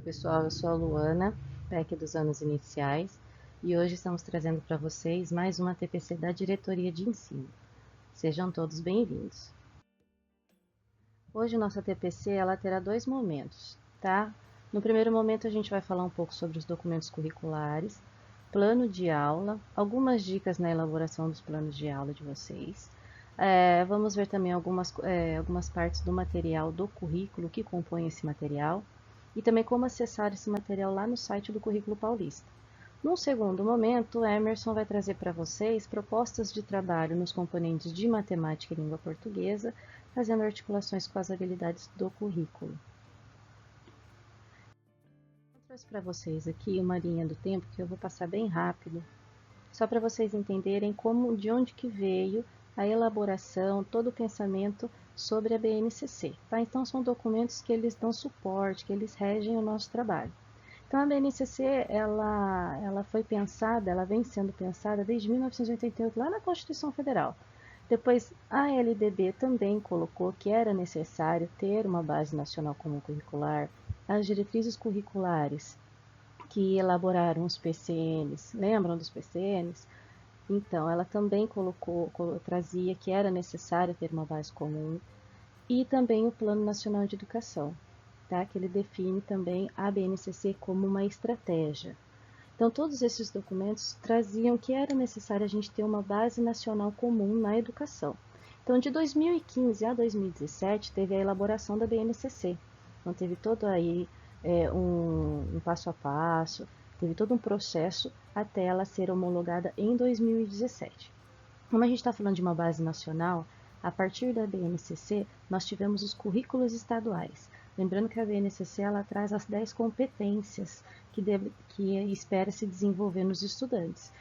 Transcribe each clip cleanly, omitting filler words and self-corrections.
Oi, pessoal, eu sou a Luana, PEC dos anos iniciais, e hoje estamos trazendo para vocês mais uma TPC da Diretoria de Ensino. Sejam todos bem-vindos. Hoje nossa TPC ela terá dois momentos, tá? No primeiro momento a gente vai falar um pouco sobre os documentos curriculares, plano de aula, algumas dicas na elaboração dos planos de aula de vocês. Vamos ver também algumas partes do material do currículo que compõe esse material e também como acessar esse material lá no site do Currículo Paulista. Num segundo momento, Emerson vai trazer para vocês propostas de trabalho nos componentes de matemática e língua portuguesa, fazendo articulações com as habilidades do currículo. Eu trouxe para vocês aqui uma linha do tempo que eu vou passar bem rápido, só para vocês entenderem de onde que veio a elaboração, todo o pensamento sobre a BNCC. Tá? Então, são documentos que eles dão suporte, que eles regem o nosso trabalho. Então, a BNCC, ela foi pensada, ela vem sendo pensada desde 1988, lá na Constituição Federal. Depois, a LDB também colocou que era necessário ter uma base nacional comum curricular, as diretrizes curriculares que elaboraram os PCNs, lembram dos PCNs? Então, ela também trazia que era necessário ter uma base comum e também o Plano Nacional de Educação, tá? Que ele define também a BNCC como uma estratégia. Então, todos esses documentos traziam que era necessário a gente ter uma base nacional comum na educação. Então, de 2015 a 2017, teve a elaboração da BNCC. Então, teve todo aí um passo a passo, teve todo um processo até ela ser homologada em 2017. Como a gente está falando de uma base nacional, a partir da BNCC, nós tivemos os currículos estaduais. Lembrando que a BNCC ela traz as 10 competências que espera se desenvolver nos estudantes.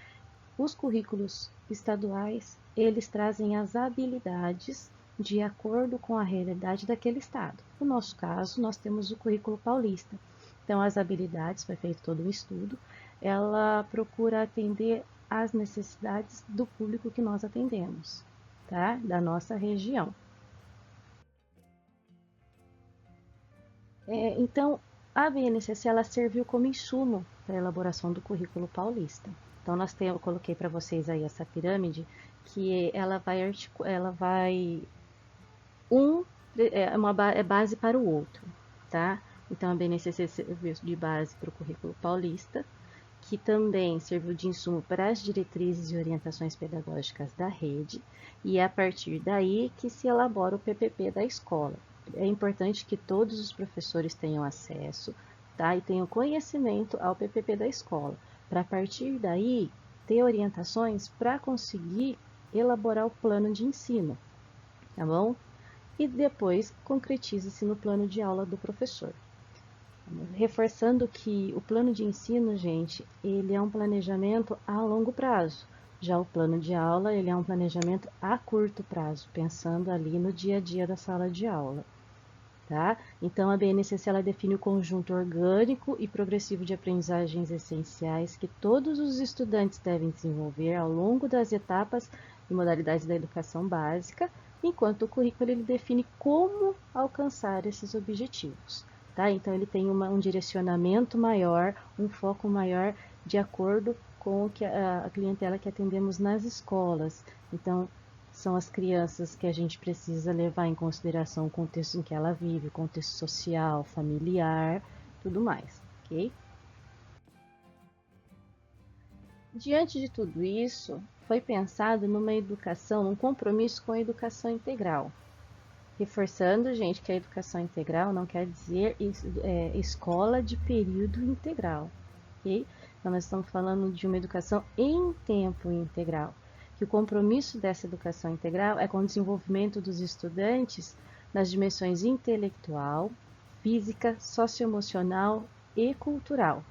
Os currículos estaduais, eles trazem as habilidades de acordo com a realidade daquele estado. No nosso caso, nós temos o currículo paulista. Então, as habilidades, foi feito todo o estudo, ela procura atender às necessidades do público que nós atendemos, tá? Da nossa região. Então, a BNCC ela serviu como insumo para a elaboração do currículo paulista. Então, eu coloquei para vocês aí essa pirâmide, que é base para o outro, tá? Então, a BNCC serviu de base para o currículo paulista, que também serviu de insumo para as diretrizes e orientações pedagógicas da rede, e é a partir daí que se elabora o PPP da escola. É importante que todos os professores tenham acesso, tá? E tenham conhecimento ao PPP da escola, para a partir daí ter orientações para conseguir elaborar o plano de ensino, tá bom? E depois concretiza-se no plano de aula do professor. Reforçando que o plano de ensino, gente, ele é um planejamento a longo prazo. Já o plano de aula, ele é um planejamento a curto prazo, pensando ali no dia a dia da sala de aula, tá? Então, a BNCC, ela define o conjunto orgânico e progressivo de aprendizagens essenciais que todos os estudantes devem desenvolver ao longo das etapas e modalidades da educação básica, enquanto o currículo ele define como alcançar esses objetivos. Tá? Então, ele tem um direcionamento maior, um foco maior de acordo com a clientela que atendemos nas escolas. Então, são as crianças que a gente precisa levar em consideração o contexto em que ela vive, o contexto social, familiar, tudo mais, ok? Diante de tudo isso, foi pensado numa educação, num compromisso com a educação integral. Reforçando, gente, que a educação integral não quer dizer escola de período integral, ok? Então, nós estamos falando de uma educação em tempo integral, que o compromisso dessa educação integral é com o desenvolvimento dos estudantes nas dimensões intelectual, física, socioemocional e cultural,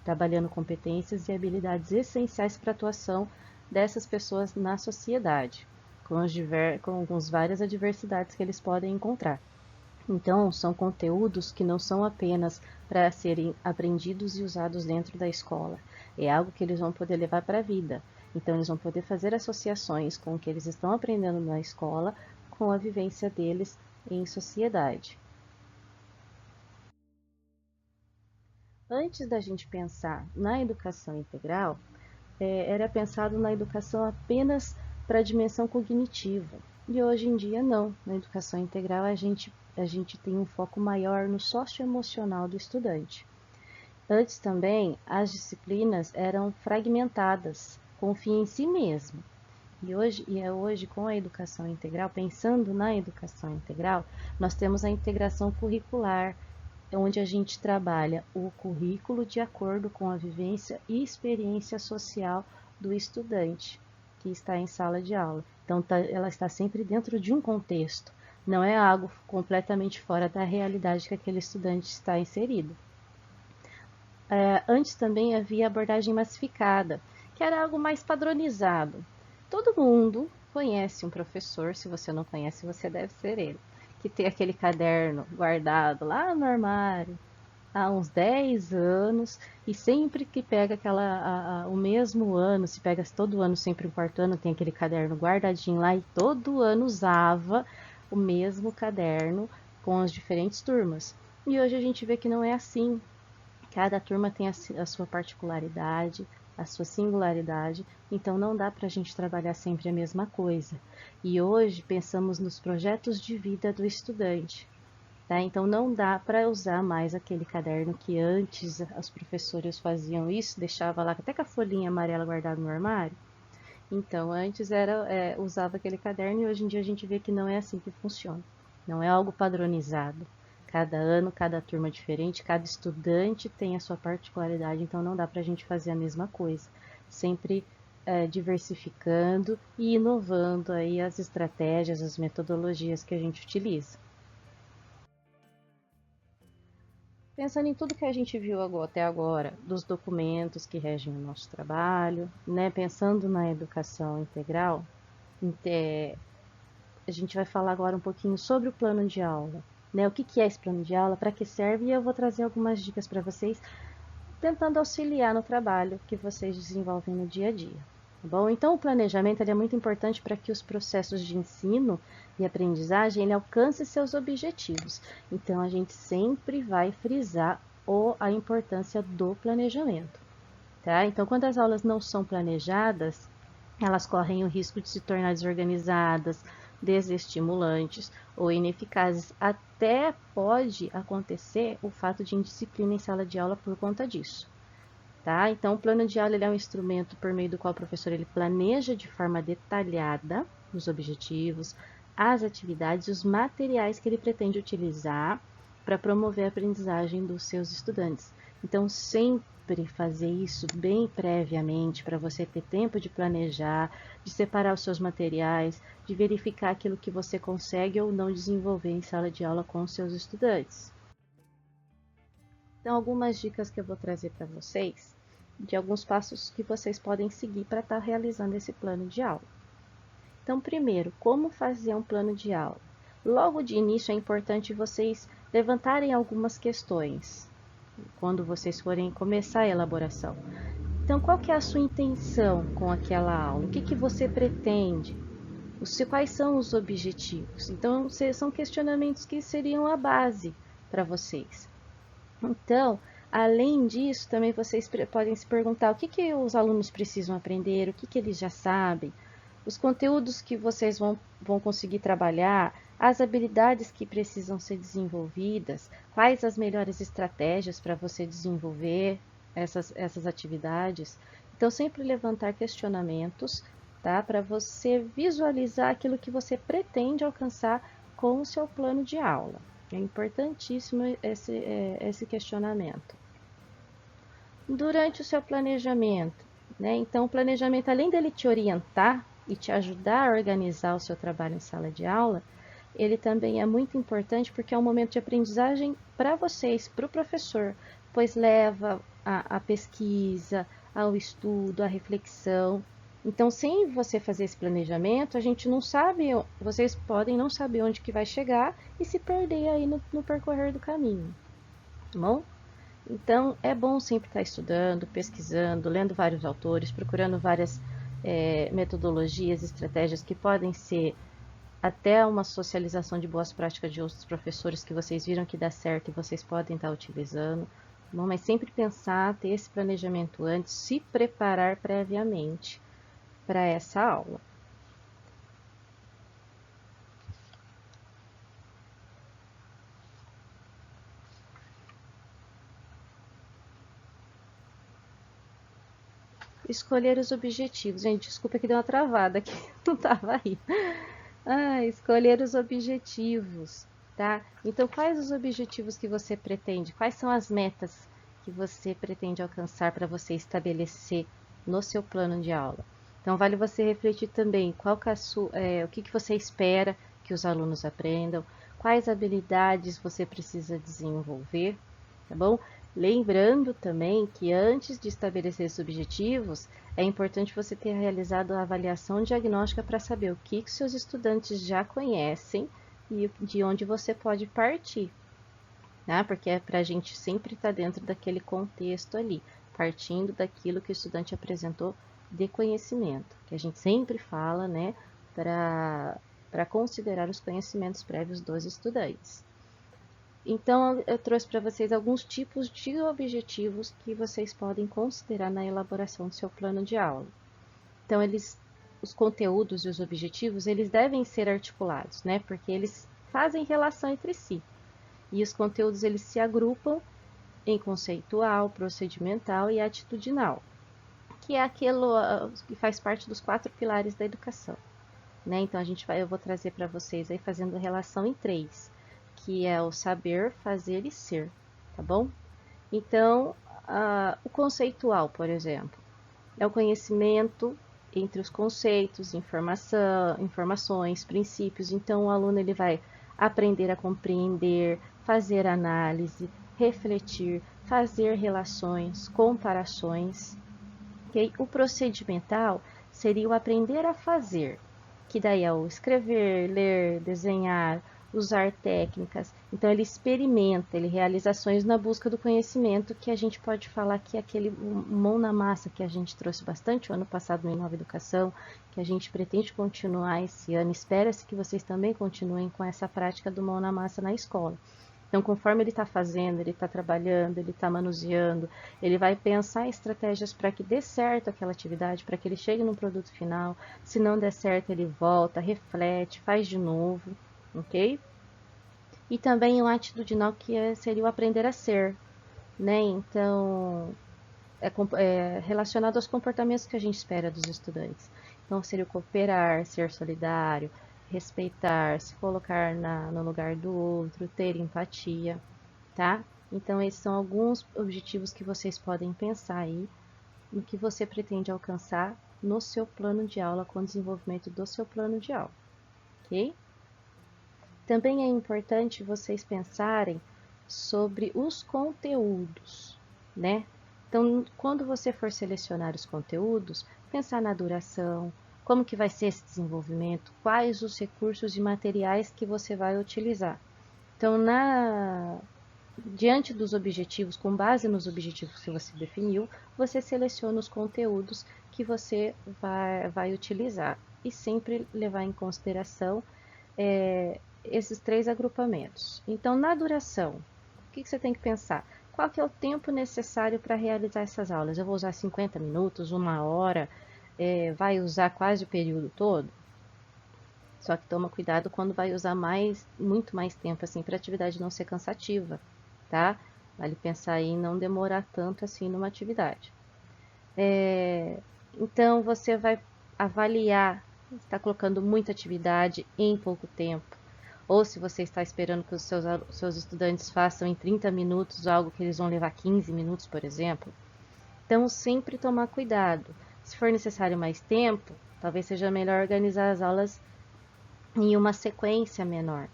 trabalhando competências e habilidades essenciais para a atuação dessas pessoas na sociedade, com as várias adversidades que eles podem encontrar. Então, são conteúdos que não são apenas para serem aprendidos e usados dentro da escola, é algo que eles vão poder levar para a vida. Então, eles vão poder fazer associações com o que eles estão aprendendo na escola com a vivência deles em sociedade. Antes da gente pensar na educação integral, era pensado na educação apenas para a dimensão cognitiva. E hoje em dia não. Na educação integral a gente tem um foco maior no socioemocional do estudante. Antes também as disciplinas eram fragmentadas, com o fim em si mesmo. E hoje com a educação integral, pensando na educação integral, nós temos a integração curricular, onde a gente trabalha o currículo de acordo com a vivência e experiência social do estudante que está em sala de aula. Então, ela está sempre dentro de um contexto, não é algo completamente fora da realidade que aquele estudante está inserido. Antes também havia abordagem massificada, que era algo mais padronizado. Todo mundo conhece um professor, se você não conhece, você deve ser ele, que tem aquele caderno guardado lá no armário há uns 10 anos e sempre que pega o mesmo ano, se pega todo ano, sempre o quarto ano, tem aquele caderno guardadinho lá e todo ano usava o mesmo caderno com as diferentes turmas. E hoje a gente vê que não é assim. Cada turma tem a sua particularidade, a sua singularidade, então não dá para a gente trabalhar sempre a mesma coisa. E hoje pensamos nos projetos de vida do estudante, tá? Então não dá para usar mais aquele caderno que antes os professores faziam isso, deixava lá até com a folhinha amarela guardada no armário. Então antes usava aquele caderno e hoje em dia a gente vê que não é assim que funciona. Não é algo padronizado. Cada ano, cada turma diferente, cada estudante tem a sua particularidade, então não dá para a gente fazer a mesma coisa. Sempre diversificando e inovando aí as estratégias, as metodologias que a gente utiliza. Pensando em tudo que a gente viu até agora, dos documentos que regem o nosso trabalho, né? Pensando na educação integral, a gente vai falar agora um pouquinho sobre o plano de aula. Né, o que é esse plano de aula, para que serve, e eu vou trazer algumas dicas para vocês, tentando auxiliar no trabalho que vocês desenvolvem no dia a dia. Tá bom? Então, o planejamento é muito importante para que os processos de ensino e aprendizagem alcancem seus objetivos. Então, a gente sempre vai frisar a importância do planejamento. Tá? Então, quando as aulas não são planejadas, elas correm o risco de se tornar desorganizadas, desestimulantes ou ineficazes. Até pode acontecer o fato de indisciplina em sala de aula por conta disso. Tá? Então, o plano de aula é um instrumento por meio do qual o professor planeja de forma detalhada os objetivos, as atividades e os materiais que ele pretende utilizar para promover a aprendizagem dos seus estudantes. Então, sempre fazer isso bem previamente, para você ter tempo de planejar, de separar os seus materiais, de verificar aquilo que você consegue ou não desenvolver em sala de aula com os seus estudantes. Então, algumas dicas que eu vou trazer para vocês, de alguns passos que vocês podem seguir para estar realizando esse plano de aula. Então, primeiro, como fazer um plano de aula? Logo de início é importante vocês levantarem algumas questões, quando vocês forem começar a elaboração. Então, qual que é a sua intenção com aquela aula? O que você pretende? Quais são os objetivos? Então, são questionamentos que seriam a base para vocês. Então, além disso, também vocês podem se perguntar o que os alunos precisam aprender, o que eles já sabem, os conteúdos que vocês vão conseguir trabalhar, as habilidades que precisam ser desenvolvidas, quais as melhores estratégias para você desenvolver essas atividades. Então, sempre levantar questionamentos, tá? Para você visualizar aquilo que você pretende alcançar com o seu plano de aula. É importantíssimo esse questionamento. Durante o seu planejamento, né? Então, o planejamento, além dele te orientar e te ajudar a organizar o seu trabalho em sala de aula, ele também é muito importante porque é um momento de aprendizagem para vocês, para o professor, pois leva à pesquisa, ao estudo, à reflexão. Então, sem você fazer esse planejamento, a gente não sabe, vocês podem não saber onde que vai chegar e se perder aí no percorrer do caminho, tá bom? Então, é bom sempre estar estudando, pesquisando, lendo vários autores, procurando várias metodologias, estratégias que podem ser até uma socialização de boas práticas de outros professores que vocês viram que dá certo e vocês podem estar utilizando. bom? Mas sempre pensar, ter esse planejamento antes, se preparar previamente para essa aula. Escolher os objetivos. Gente, desculpa que deu uma travada aqui, não estava aí. Escolher os objetivos, tá? Então, quais os objetivos que você pretende? Quais são as metas que você pretende alcançar para você estabelecer no seu plano de aula? Então, vale você refletir também o que você espera que os alunos aprendam, quais habilidades você precisa desenvolver, tá bom? Lembrando também que antes de estabelecer esses objetivos, é importante você ter realizado a avaliação diagnóstica para saber o que seus estudantes já conhecem e de onde você pode partir, né? Porque é para a gente sempre estar dentro daquele contexto ali, partindo daquilo que o estudante apresentou de conhecimento, que a gente sempre fala, né, para considerar os conhecimentos prévios dos estudantes. Então, eu trouxe para vocês alguns tipos de objetivos que vocês podem considerar na elaboração do seu plano de aula. Então, os conteúdos e os objetivos, eles devem ser articulados, né? Porque eles fazem relação entre si. E os conteúdos, eles se agrupam em conceitual, procedimental e atitudinal, que é aquilo que faz parte dos 4 pilares da educação, né? Então, eu vou trazer para vocês aí fazendo relação em 3, que é o saber, fazer e ser, tá bom? Então, o conceitual, por exemplo, é o conhecimento entre os conceitos, informações, princípios. Então, o aluno ele vai aprender a compreender, fazer análise, refletir, fazer relações, comparações. Okay? O procedimental seria o aprender a fazer, que daí é o escrever, ler, desenhar, usar técnicas. Então, ele experimenta, ele realiza ações na busca do conhecimento, que a gente pode falar que é aquele mão na massa que a gente trouxe bastante o ano passado no Inova Educação, que a gente pretende continuar esse ano. Espera-se que vocês também continuem com essa prática do mão na massa na escola. Então, conforme ele está fazendo, ele está trabalhando, ele está manuseando, ele vai pensar em estratégias para que dê certo aquela atividade, para que ele chegue no produto final. Se não der certo, ele volta, reflete, faz de novo, ok? E também o atitudinal, que seria o aprender a ser, né? Então, é relacionado aos comportamentos que a gente espera dos estudantes. Então, seria o cooperar, ser solidário, respeitar, se colocar no lugar do outro, ter empatia, tá? Então, esses são alguns objetivos que vocês podem pensar aí no que você pretende alcançar no seu plano de aula, com o desenvolvimento do seu plano de aula, ok? Também é importante vocês pensarem sobre os conteúdos, né? Então, quando você for selecionar os conteúdos, pensar na duração, como que vai ser esse desenvolvimento, quais os recursos e materiais que você vai utilizar. Então, diante dos objetivos, com base nos objetivos que você definiu, você seleciona os conteúdos que você vai utilizar e sempre levar em consideração esses 3 agrupamentos. Então, na duração, o que você tem que pensar? Qual que é o tempo necessário para realizar essas aulas? Eu vou usar 50 minutos, 1 hora, vai usar quase o período todo? Só que toma cuidado quando vai usar muito mais tempo, assim, para a atividade não ser cansativa, tá? Vale pensar em não demorar tanto assim numa atividade. Então, você vai avaliar se está colocando muita atividade em pouco tempo, ou se você está esperando que os seus estudantes façam em 30 minutos algo que eles vão levar 15 minutos, por exemplo. Então, sempre tomar cuidado. Se for necessário mais tempo, talvez seja melhor organizar as aulas em uma sequência menor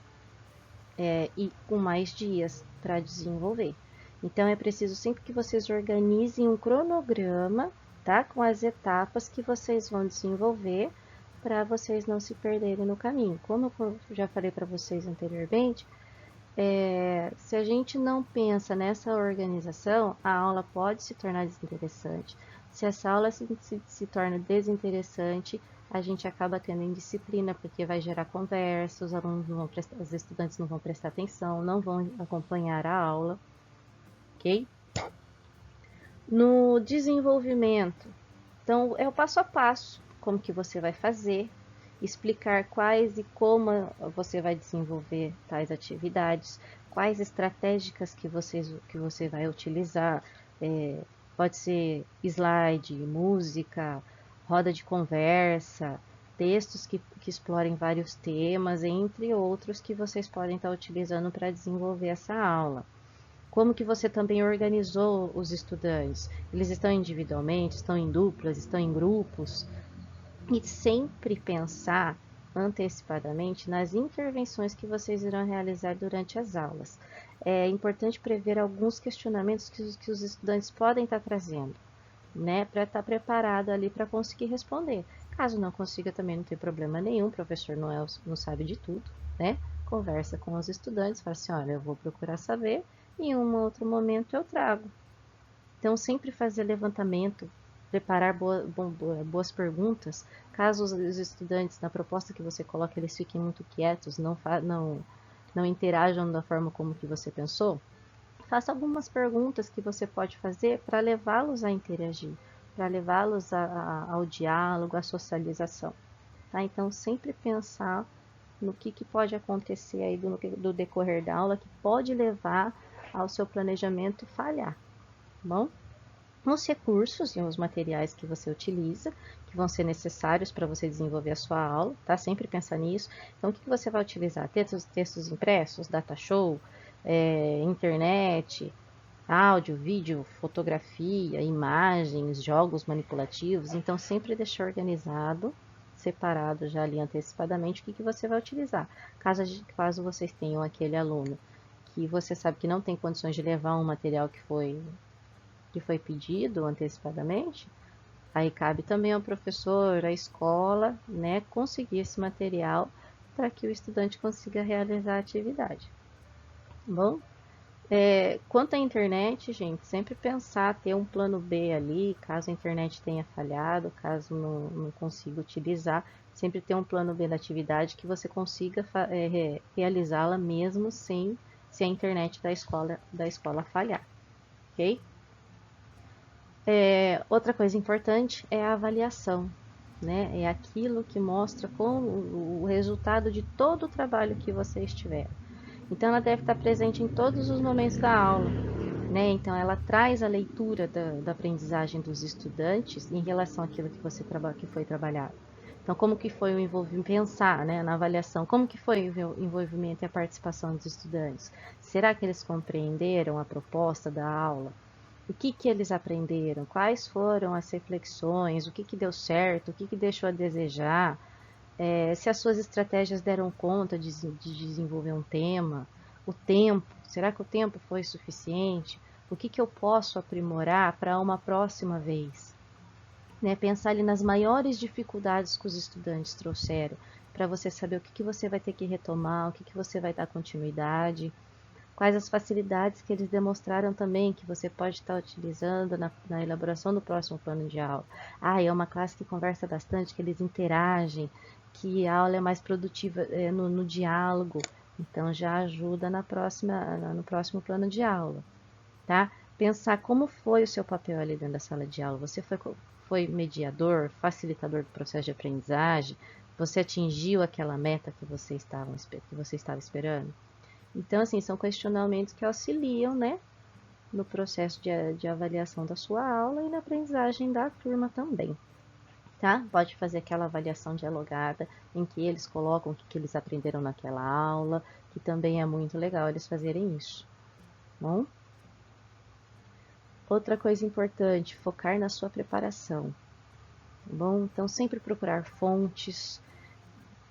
e com mais dias para desenvolver. Então, é preciso sempre que vocês organizem um cronograma, tá? Com as etapas que vocês vão desenvolver para vocês não se perderem no caminho. Como eu já falei para vocês anteriormente, se a gente não pensa nessa organização, a aula pode se tornar desinteressante. Se essa aula se torna desinteressante, a gente acaba tendo indisciplina, porque vai gerar conversa, os estudantes não vão prestar atenção, não vão acompanhar a aula, ok? No desenvolvimento, então é o passo a passo, como que você vai fazer, explicar quais e como você vai desenvolver tais atividades, quais estratégicas que você vai utilizar, pode ser slide, música, roda de conversa, textos que explorem vários temas, entre outros que vocês podem estar utilizando para desenvolver essa aula. Como que você também organizou os estudantes? Eles estão individualmente, estão em duplas, estão em grupos? E sempre pensar antecipadamente nas intervenções que vocês irão realizar durante as aulas. É importante prever alguns questionamentos que os estudantes podem estar trazendo, né, para estar preparado ali para conseguir responder. Caso não consiga, também não tem problema nenhum, o professor não sabe de tudo, né? Conversa com os estudantes, fala assim, olha, eu vou procurar saber, e em um outro momento eu trago. Então, sempre fazer levantamento, preparar boas perguntas, caso os estudantes, na proposta que você coloca, eles fiquem muito quietos, não interajam da forma como que você pensou, faça algumas perguntas que você pode fazer para levá-los a interagir, para levá-los ao diálogo, à socialização. Tá? Então, sempre pensar no que pode acontecer aí do decorrer da aula que pode levar ao seu planejamento falhar. Bom? Os recursos e os materiais que você utiliza, que vão ser necessários para você desenvolver a sua aula, tá? Sempre pensar nisso. Então, o que você vai utilizar? Textos impressos, data show, internet, áudio, vídeo, fotografia, imagens, jogos manipulativos. Então, sempre deixar organizado, separado já ali antecipadamente o que você vai utilizar. Caso vocês tenham aquele aluno que você sabe que não tem condições de levar um material que foi pedido antecipadamente, aí cabe também ao professor, à escola, né, conseguir esse material para que o estudante consiga realizar a atividade. Bom, quanto à internet, gente, sempre pensar, ter um plano B ali, caso a internet tenha falhado, caso não consiga utilizar, sempre ter um plano B da atividade que você consiga realizá-la mesmo sem se a internet da escola falhar, ok? Outra coisa importante é a avaliação, né? É aquilo que mostra como o resultado de todo o trabalho que vocês tiveram. Então, ela deve estar presente em todos os momentos da aula, né? Então, ela traz a leitura da aprendizagem dos estudantes em relação àquilo que foi trabalhado. Então, como que foi o envolvimento, pensar, né, na avaliação, como que foi o envolvimento e a participação dos estudantes? Será que eles compreenderam a proposta da aula? O que eles aprenderam? Quais foram as reflexões? O que deu certo? O que deixou a desejar? Se as suas estratégias deram conta de desenvolver um tema? O tempo, será que o tempo foi suficiente? O que eu posso aprimorar para uma próxima vez? Né? Pensar ali nas maiores dificuldades que os estudantes trouxeram, para você saber o que você vai ter que retomar, o que você vai dar continuidade. Quais as facilidades que eles demonstraram também que você pode estar utilizando na elaboração do próximo plano de aula. É uma classe que conversa bastante, que eles interagem, que a aula é mais produtiva no diálogo, então já ajuda no próximo plano de aula, tá? Pensar como foi o seu papel ali dentro da sala de aula. Você foi mediador, facilitador do processo de aprendizagem? Você atingiu aquela meta que você estava esperando? Então, assim, são questionamentos que auxiliam, né, no processo de avaliação da sua aula e na aprendizagem da turma também, tá? Pode fazer aquela avaliação dialogada em que eles colocam o que eles aprenderam naquela aula, que também é muito legal eles fazerem isso, bom? Outra coisa importante, focar na sua preparação, bom? Então, sempre procurar fontes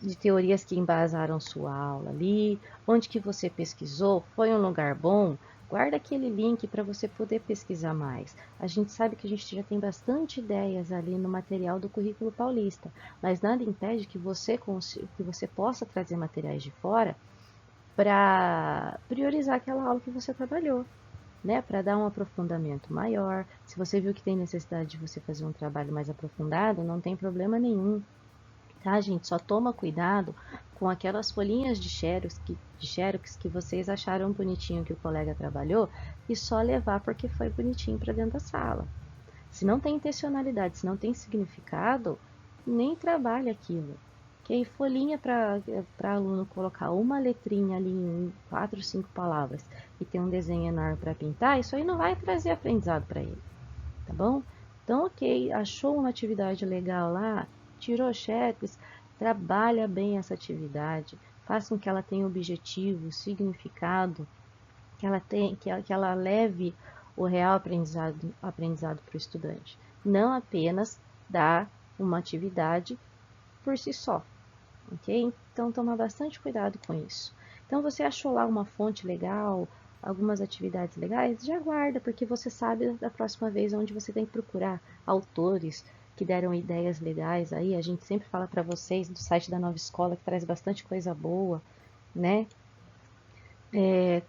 de teorias que embasaram sua aula ali, onde que você pesquisou, foi um lugar bom, guarda aquele link para você poder pesquisar mais. A gente sabe que a gente já tem bastante ideias ali no material do currículo paulista, mas nada impede que você possa trazer materiais de fora para priorizar aquela aula que você trabalhou, né? Para dar um aprofundamento maior. Se você viu que tem necessidade de você fazer um trabalho mais aprofundado, não tem problema nenhum. tá, gente? Só toma cuidado com aquelas folhinhas de xerox que vocês acharam bonitinho que o colega trabalhou e só levar porque foi bonitinho para dentro da sala. Se não tem intencionalidade, se não tem significado, nem trabalha aquilo. Ok? Folhinha para aluno colocar uma letrinha ali em 4, 5 palavras e ter um desenho enorme para pintar, isso aí não vai trazer aprendizado para ele, tá bom? Então, ok, achou uma atividade legal lá, tirou xerox, trabalha bem essa atividade, faça com que ela tenha objetivo, significado, que ela leve o real aprendizado para o estudante. Não apenas dar uma atividade por si só, ok? Então, toma bastante cuidado com isso. Então, você achou lá uma fonte legal, algumas atividades legais, já guarda, porque você sabe da próxima vez onde você tem que procurar autores que deram ideias legais aí. A gente sempre fala para vocês do site da Nova Escola, que traz bastante coisa boa, né?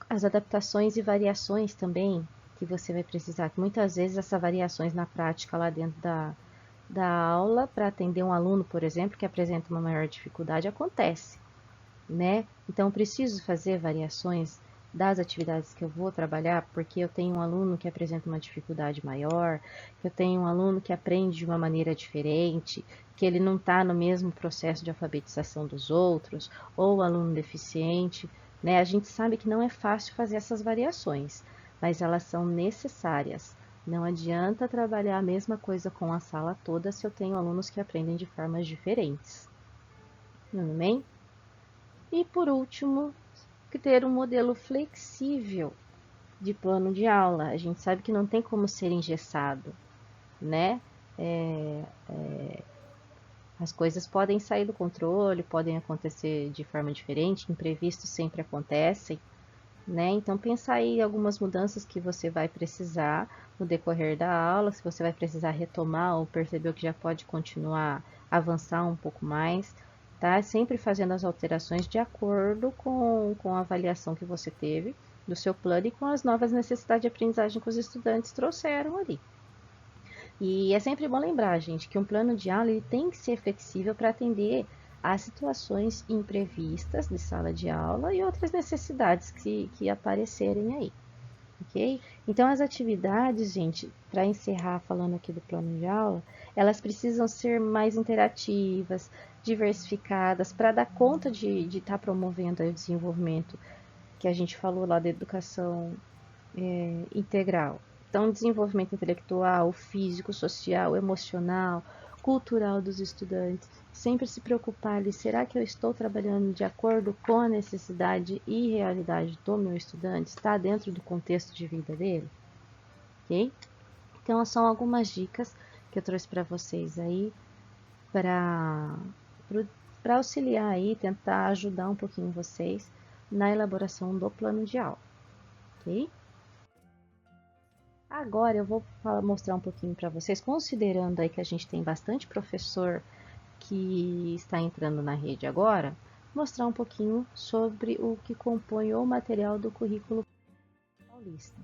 As adaptações e variações também que você vai precisar, que muitas vezes essas variações na prática lá dentro da aula, para atender um aluno, por exemplo, que apresenta uma maior dificuldade, acontece, né? Então, preciso fazer variações das atividades que eu vou trabalhar, porque eu tenho um aluno que apresenta uma dificuldade maior, que eu tenho um aluno que aprende de uma maneira diferente, que ele não está no mesmo processo de alfabetização dos outros, ou o aluno deficiente, né? A gente sabe que não é fácil fazer essas variações, mas elas são necessárias. Não adianta trabalhar a mesma coisa com a sala toda se eu tenho alunos que aprendem de formas diferentes. Tudo bem? E por último, ter um modelo flexível de plano de aula. A gente sabe que não tem como ser engessado, né? As coisas podem sair do controle, podem acontecer de forma diferente, imprevistos sempre acontecem, né? Então pensar aí algumas mudanças que você vai precisar no decorrer da aula, se você vai precisar retomar ou percebeu que já pode continuar, avançar um pouco mais, tá? Sempre fazendo as alterações de acordo com a avaliação que você teve do seu plano e com as novas necessidades de aprendizagem que os estudantes trouxeram ali. E é sempre bom lembrar, gente, que um plano de aula ele tem que ser flexível para atender às situações imprevistas de sala de aula e outras necessidades que aparecerem aí, ok? Então, as atividades, gente, para encerrar falando aqui do plano de aula, elas precisam ser mais interativas, diversificadas, para dar conta de estar promovendo o desenvolvimento que a gente falou lá da educação integral. Então, desenvolvimento intelectual, físico, social, emocional, cultural dos estudantes. Sempre se preocupar ali, será que eu estou trabalhando de acordo com a necessidade e realidade do meu estudante? Está dentro do contexto de vida dele? Ok? Então, são algumas dicas que eu trouxe para vocês aí, para auxiliar aí, tentar ajudar um pouquinho vocês na elaboração do plano de aula, ok? Agora eu vou mostrar um pouquinho para vocês, considerando aí que a gente tem bastante professor que está entrando na rede agora, mostrar um pouquinho sobre o que compõe o material do currículo paulista.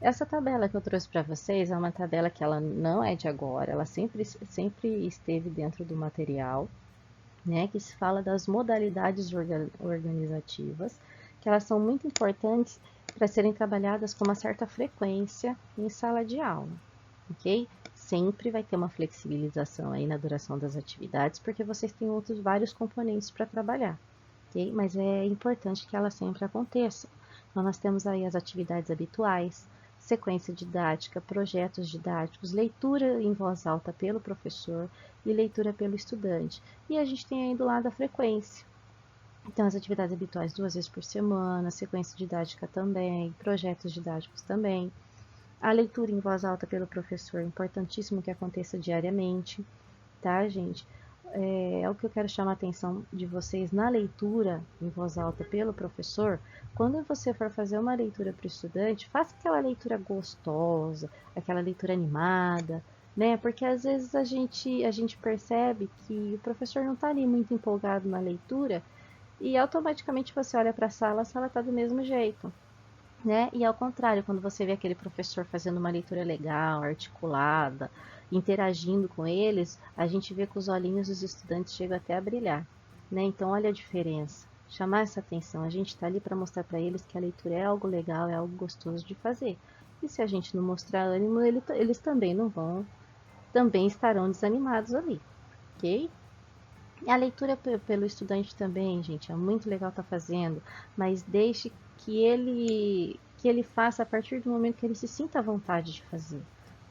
Essa tabela que eu trouxe para vocês é uma tabela que ela não é de agora, ela sempre esteve dentro do material, né, que se fala das modalidades organizativas, que elas são muito importantes para serem trabalhadas com uma certa frequência em sala de aula, ok? Sempre vai ter uma flexibilização aí na duração das atividades, porque vocês têm outros vários componentes para trabalhar, ok? Mas é importante que ela sempre aconteça. Então, nós temos aí as atividades habituais, sequência didática, projetos didáticos, leitura em voz alta pelo professor e leitura pelo estudante. E a gente tem aí do lado a frequência. Então, as atividades habituais 2 vezes por semana, sequência didática também, projetos didáticos também. A leitura em voz alta pelo professor, importantíssimo que aconteça diariamente, tá, gente? É o que eu quero chamar a atenção de vocês na leitura em voz alta pelo professor. Quando você for fazer uma leitura para o estudante, faça aquela leitura gostosa, aquela leitura animada, né? Porque às vezes a gente percebe que o professor não está ali muito empolgado na leitura e automaticamente você olha para a sala está do mesmo jeito, né? E ao contrário, quando você vê aquele professor fazendo uma leitura legal, articulada, interagindo com eles, a gente vê que os olhinhos dos estudantes chegam até a brilhar, né? Então, olha a diferença. Chamar essa atenção. A gente está ali para mostrar para eles que a leitura é algo legal, é algo gostoso de fazer. E se a gente não mostrar ânimo, eles também não vão, também estarão desanimados ali, ok? A leitura pelo estudante também, gente, é muito legal estar fazendo, mas deixe que ele faça a partir do momento que ele se sinta à vontade de fazer,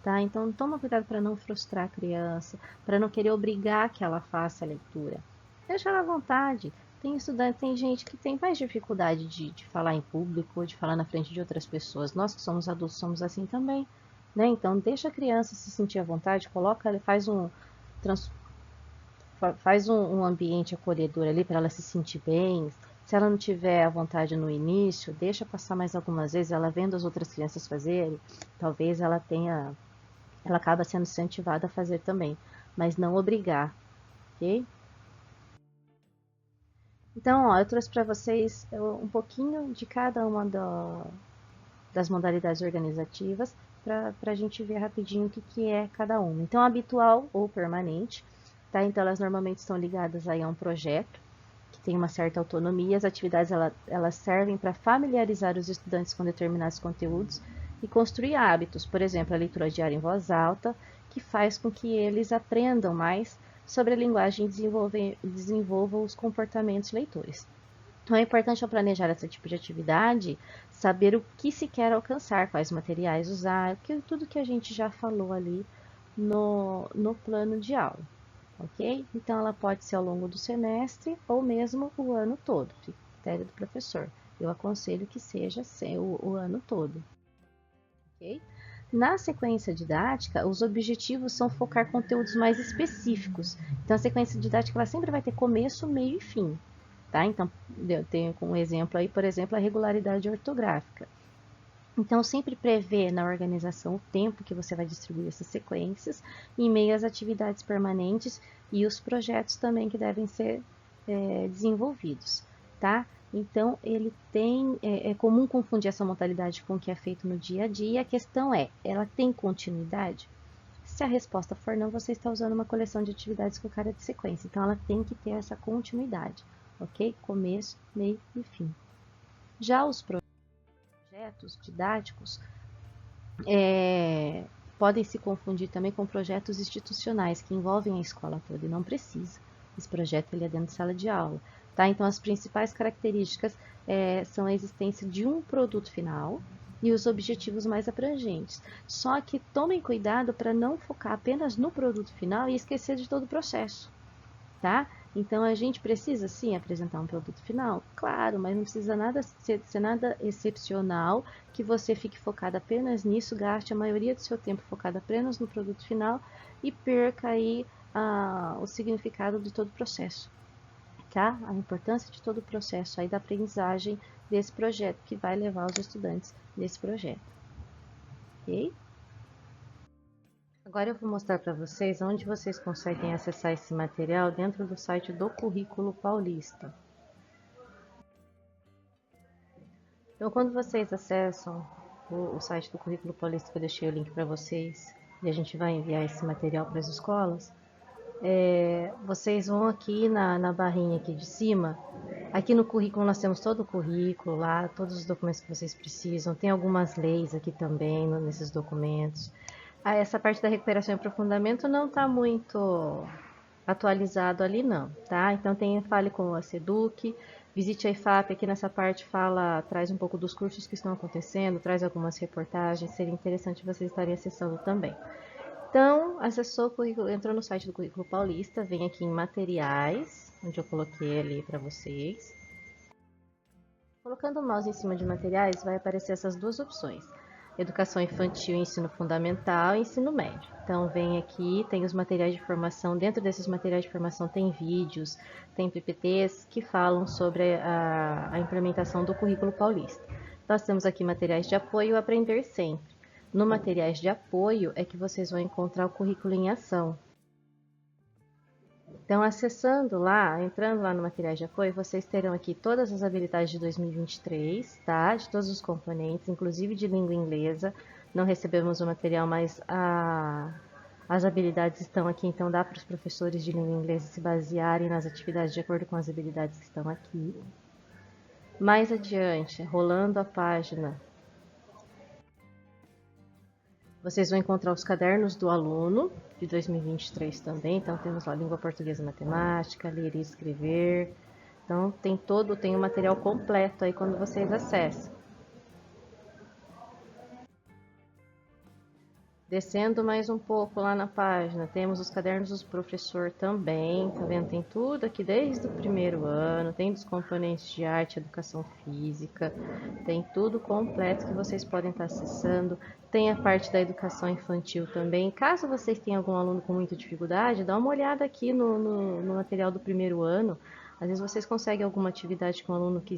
tá? Então toma cuidado para não frustrar a criança, para não querer obrigar que ela faça a leitura. Deixa ela à vontade. Tem estudante, tem gente que tem mais dificuldade de falar em público, de falar na frente de outras pessoas. Nós que somos adultos somos assim também, né? Então deixa a criança se sentir à vontade, coloca, faz um ambiente acolhedor ali para ela se sentir bem. Se ela não tiver à vontade no início, deixa passar mais algumas vezes, ela vendo as outras crianças fazerem, talvez ela acaba sendo incentivada a fazer também, mas não obrigar, ok? Então, ó, eu trouxe para vocês um pouquinho de cada uma das modalidades organizativas para a gente ver rapidinho o que é cada uma. Então, habitual ou permanente, tá? Então, elas normalmente estão ligadas aí a um projeto que tem uma certa autonomia. As atividades elas servem para familiarizar os estudantes com determinados conteúdos e construir hábitos, por exemplo, a leitura diária em voz alta, que faz com que eles aprendam mais sobre a linguagem e desenvolvam os comportamentos leitores. Então é importante ao planejar esse tipo de atividade saber o que se quer alcançar, quais materiais usar, tudo que a gente já falou ali no plano de aula, ok? Então ela pode ser ao longo do semestre ou mesmo o ano todo, fica a critério do professor. Eu aconselho que seja o ano todo, ok? Na sequência didática, os objetivos são focar conteúdos mais específicos. Então a sequência didática ela sempre vai ter começo, meio e fim. Tá? Então, eu tenho como exemplo aí, por exemplo, a regularidade ortográfica. Então, sempre prevê na organização o tempo que você vai distribuir essas sequências, em meio às atividades permanentes e os projetos também que devem ser desenvolvidos, tá? Então, é comum confundir essa modalidade com o que é feito no dia a dia. A questão ela tem continuidade? Se a resposta for não, você está usando uma coleção de atividades com cara de sequência. Então, ela tem que ter essa continuidade, ok? Começo, meio e fim. Já os projetos didáticos podem se confundir também com projetos institucionais que envolvem a escola toda e não precisa. Esse projeto ele é dentro de sala de aula, tá? Então, as principais características são a existência de um produto final e os objetivos mais abrangentes. Só que tomem cuidado para não focar apenas no produto final e esquecer de todo o processo, tá? Então, a gente precisa, sim, apresentar um produto final? Claro, mas não precisa ser nada excepcional, que você fique focado apenas nisso, gaste a maioria do seu tempo focado apenas no produto final e perca aí o significado de todo o processo, tá? A importância de todo o processo aí da aprendizagem desse projeto, que vai levar os estudantes nesse projeto, ok? Agora eu vou mostrar para vocês onde vocês conseguem acessar esse material dentro do site do Currículo Paulista. Então, quando vocês acessam o site do Currículo Paulista, que eu deixei o link para vocês, e a gente vai enviar esse material para as escolas, vocês vão aqui na barrinha aqui de cima. Aqui no currículo nós temos todo o currículo lá, todos os documentos que vocês precisam. Tem algumas leis aqui também nesses documentos. Essa parte da recuperação e aprofundamento não está muito atualizado ali não, tá? Então fale com a SEDUC, visite a IFAP, aqui nessa parte traz um pouco dos cursos que estão acontecendo, traz algumas reportagens, seria interessante vocês estarem acessando também. Então, acessou o currículo, entrou no site do Currículo Paulista, vem aqui em materiais, onde eu coloquei ali para vocês. Colocando o mouse em cima de materiais, vai aparecer essas duas opções. Educação infantil, ensino fundamental e ensino médio. Então, vem aqui, tem os materiais de formação. Dentro desses materiais de formação tem vídeos, tem PPTs que falam sobre a implementação do Currículo Paulista. Nós temos aqui materiais de apoio Aprender Sempre. No materiais de apoio é que vocês vão encontrar o currículo em ação. Então, acessando lá, entrando lá no materiais de apoio, vocês terão aqui todas as habilidades de 2023, tá? De todos os componentes, inclusive de língua inglesa. Não recebemos o material, mas As habilidades estão aqui, então dá para os professores de língua inglesa se basearem nas atividades de acordo com as habilidades que estão aqui. Mais adiante, rolando a página, vocês vão encontrar os cadernos do aluno de 2023 também. Então temos lá língua portuguesa e matemática, ler e escrever. Então tem o material completo aí quando vocês acessam. Descendo mais um pouco lá na página, temos os cadernos do professor também, tá vendo? Tem tudo aqui desde o primeiro ano, tem dos componentes de arte, educação física, tem tudo completo que vocês podem estar acessando. Tem a parte da educação infantil também. Caso vocês tenham algum aluno com muita dificuldade, dá uma olhada aqui no material do primeiro ano. Às vezes vocês conseguem alguma atividade com um aluno que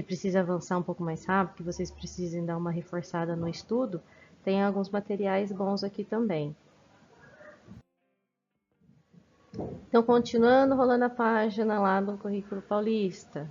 precisa avançar um pouco mais rápido, que vocês precisem dar uma reforçada no estudo. Tem alguns materiais bons aqui também. Então, continuando, rolando a página lá do Currículo Paulista.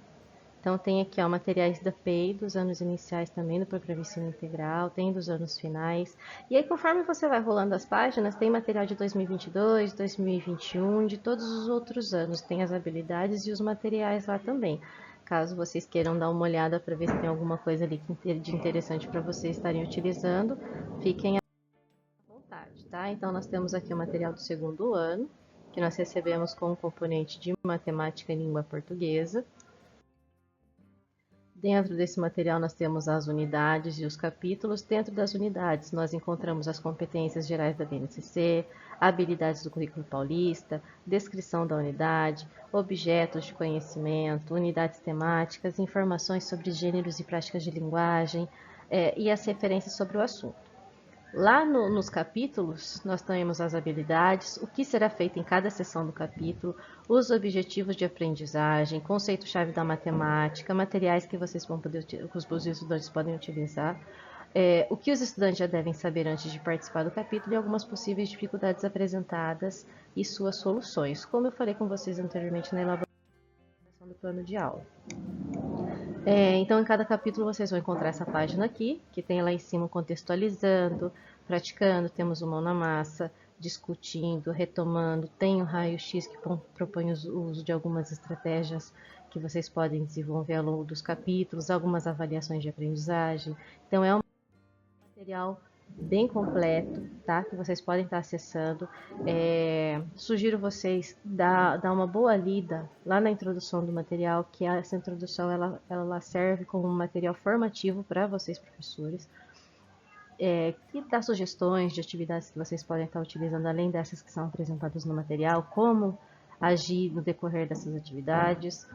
Então, tem aqui ó, materiais da PEI, dos anos iniciais também, do Programa Ensino Integral, tem dos anos finais. E aí, conforme você vai rolando as páginas, tem material de 2022, 2021, de todos os outros anos. Tem as habilidades e os materiais lá também. Caso vocês queiram dar uma olhada para ver se tem alguma coisa ali de interessante para vocês estarem utilizando, fiquem à vontade, tá? Então, nós temos aqui o material do segundo ano, que nós recebemos com o componente de matemática e língua portuguesa. Dentro desse material nós temos as unidades e os capítulos. Dentro das unidades nós encontramos as competências gerais da BNCC, habilidades do currículo paulista, descrição da unidade, objetos de conhecimento, unidades temáticas, informações sobre gêneros e práticas de linguagem e as referências sobre o assunto. Lá nos capítulos, nós temos as habilidades, o que será feito em cada seção do capítulo, os objetivos de aprendizagem, conceito-chave da matemática, materiais que vocês vão poder, que os estudantes podem utilizar, o que os estudantes já devem saber antes de participar do capítulo e algumas possíveis dificuldades apresentadas e suas soluções, como eu falei com vocês anteriormente na elaboração do plano de aula. Então, em cada capítulo vocês vão encontrar essa página aqui, que tem lá em cima contextualizando, praticando, temos o mão na massa, discutindo, retomando, tem o raio-x que propõe o uso de algumas estratégias que vocês podem desenvolver ao longo dos capítulos, algumas avaliações de aprendizagem. Então, é um material bem completo, tá? Que vocês podem estar acessando. Sugiro vocês dar uma boa lida lá na introdução do material, que essa introdução ela serve como um material formativo para vocês, professores, que dá sugestões de atividades que vocês podem estar utilizando, além dessas que são apresentadas no material, como agir no decorrer dessas atividades.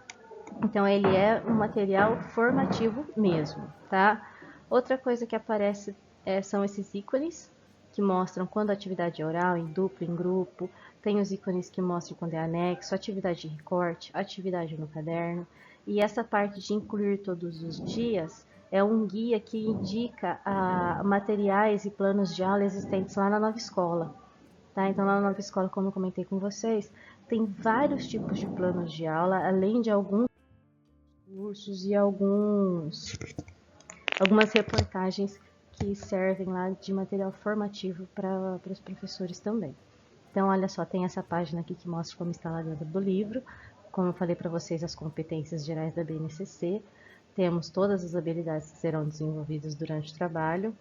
Então, ele é um material formativo mesmo, tá? Outra coisa que aparece são esses ícones, que mostram quando a atividade é oral, em duplo, em grupo. Tem os ícones que mostram quando é anexo, atividade de recorte, atividade no caderno. E essa parte de incluir todos os dias é um guia que indica materiais e planos de aula existentes lá na nova escola. Tá? Então, lá na nova escola, como eu comentei com vocês, tem vários tipos de planos de aula, além de alguns cursos e algumas reportagens que servem lá de material formativo para os professores também. Então, olha só, tem essa página aqui que mostra como está lá dentro do livro. Como eu falei para vocês, as competências gerais da BNCC. Temos todas as habilidades que serão desenvolvidas durante o trabalho.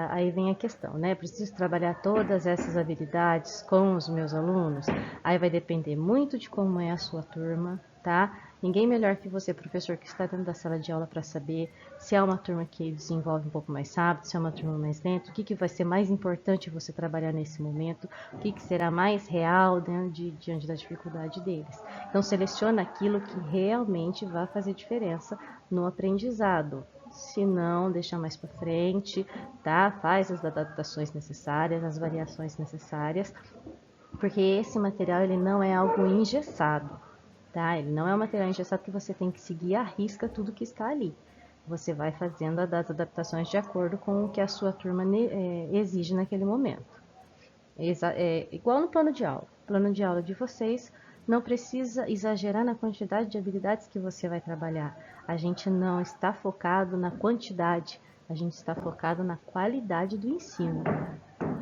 Aí vem a questão, né? Preciso trabalhar todas essas habilidades com os meus alunos? Aí vai depender muito de como é a sua turma, tá? Ninguém melhor que você, professor, que está dentro da sala de aula para saber se é uma turma que desenvolve um pouco mais rápido, se é uma turma mais lenta, o que vai ser mais importante você trabalhar nesse momento, o que será mais real, né, diante da dificuldade deles. Então, seleciona aquilo que realmente vai fazer diferença no aprendizado. Se não, deixa mais para frente, tá? Faz as adaptações necessárias, as variações necessárias, porque esse material ele não é algo engessado, tá? Ele não é um material engessado que você tem que seguir à risca tudo que está ali. Você vai fazendo as adaptações de acordo com o que a sua turma exige naquele momento. Igual no plano de aula. O plano de aula de vocês não precisa exagerar na quantidade de habilidades que você vai trabalhar. A gente não está focado na quantidade, a gente está focado na qualidade do ensino.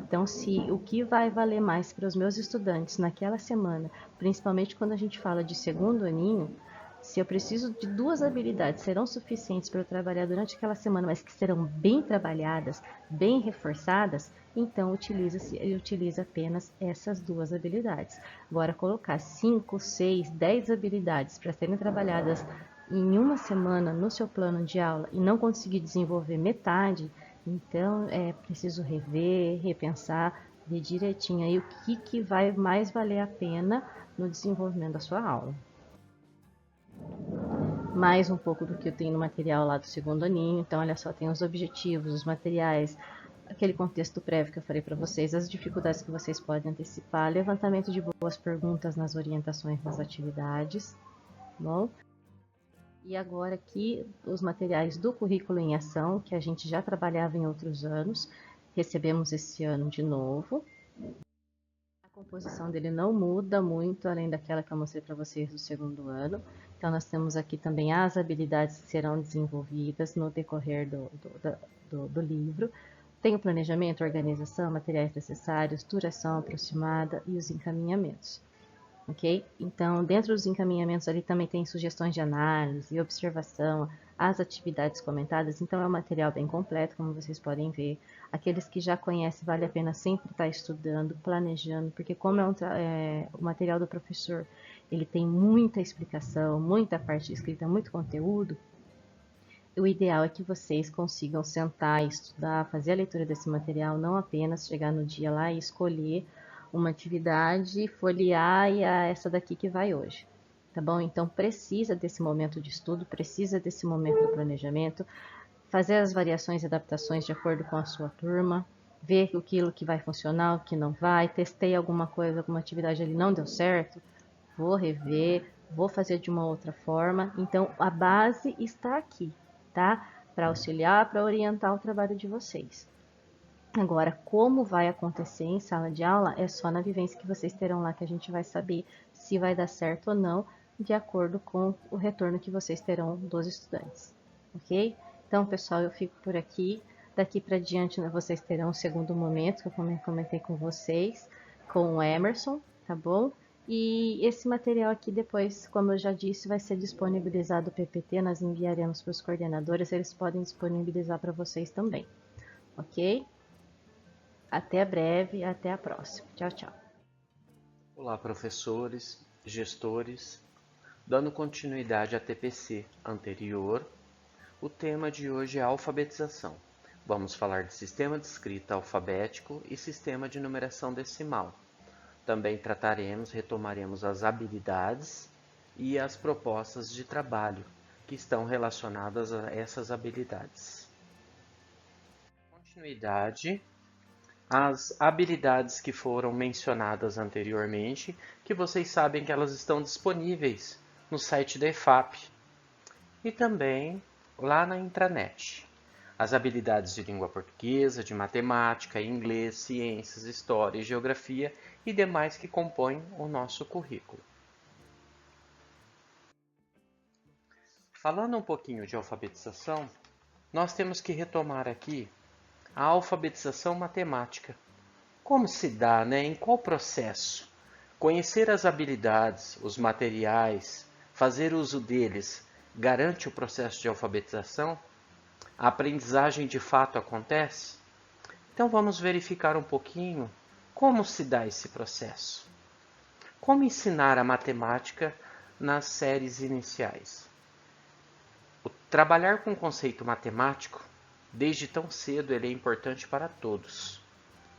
Então, se o que vai valer mais para os meus estudantes naquela semana, principalmente quando a gente fala de segundo aninho, se eu preciso de 2 habilidades, serão suficientes para eu trabalhar durante aquela semana, mas que serão bem trabalhadas, bem reforçadas, então utiliza apenas essas 2 habilidades. Agora, colocar 5, 6, 10 habilidades para serem trabalhadas em uma semana no seu plano de aula e não conseguir desenvolver metade, então é preciso rever, repensar, ver direitinho aí o que vai mais valer a pena no desenvolvimento da sua aula. Mais um pouco do que eu tenho no material lá do segundo aninho. Então, olha só, tem os objetivos, os materiais, aquele contexto prévio que eu falei para vocês, as dificuldades que vocês podem antecipar, levantamento de boas perguntas nas orientações das atividades, bom? E agora aqui, os materiais do currículo em ação, que a gente já trabalhava em outros anos, recebemos esse ano de novo. A composição dele não muda muito, além daquela que eu mostrei para vocês do segundo ano. Então, nós temos aqui também as habilidades que serão desenvolvidas no decorrer do livro. Tem o planejamento, organização, materiais necessários, duração aproximada e os encaminhamentos. Ok? Então, dentro dos encaminhamentos ali também tem sugestões de análise e observação, as atividades comentadas. Então, é um material bem completo, como vocês podem ver. Aqueles que já conhecem, vale a pena sempre estar estudando, planejando, porque como o material do professor, ele tem muita explicação, muita parte escrita, muito conteúdo, o ideal é que vocês consigam sentar, estudar, fazer a leitura desse material, não apenas chegar no dia lá e escolher uma atividade, folhear e essa daqui que vai hoje, tá bom? Então precisa desse momento de estudo, precisa desse momento do planejamento, fazer as variações e adaptações de acordo com a sua turma, ver aquilo que vai funcionar, o que não vai, testei alguma coisa, alguma atividade ali não deu certo, vou rever, vou fazer de uma outra forma. Então a base está aqui, tá? Para auxiliar, para orientar o trabalho de vocês. Agora, como vai acontecer em sala de aula, é só na vivência que vocês terão lá que a gente vai saber se vai dar certo ou não, de acordo com o retorno que vocês terão dos estudantes, ok? Então, pessoal, eu fico por aqui. Daqui para diante, vocês terão o segundo momento que eu comentei com vocês, com o Emerson, tá bom? E esse material aqui depois, como eu já disse, vai ser disponibilizado no PPT, nós enviaremos para os coordenadores, eles podem disponibilizar para vocês também, ok? Até breve, até a próxima. Tchau, tchau. Olá, professores, gestores. Dando continuidade à TPC anterior, o tema de hoje é alfabetização. Vamos falar de sistema de escrita alfabético e sistema de numeração decimal. Também retomaremos as habilidades e as propostas de trabalho que estão relacionadas a essas habilidades. Continuidade. As habilidades que foram mencionadas anteriormente, que vocês sabem que elas estão disponíveis no site da EFAP e também lá na intranet. As habilidades de língua portuguesa, de matemática, inglês, ciências, história e geografia e demais que compõem o nosso currículo. Falando um pouquinho de alfabetização, nós temos que retomar aqui a alfabetização matemática. Como se dá, né? Em qual processo? Conhecer as habilidades, os materiais, fazer uso deles, garante o processo de alfabetização? A aprendizagem de fato acontece? Então vamos verificar um pouquinho como se dá esse processo. Como ensinar a matemática nas séries iniciais? Trabalhar com o conceito matemático, desde tão cedo, ele é importante para todos,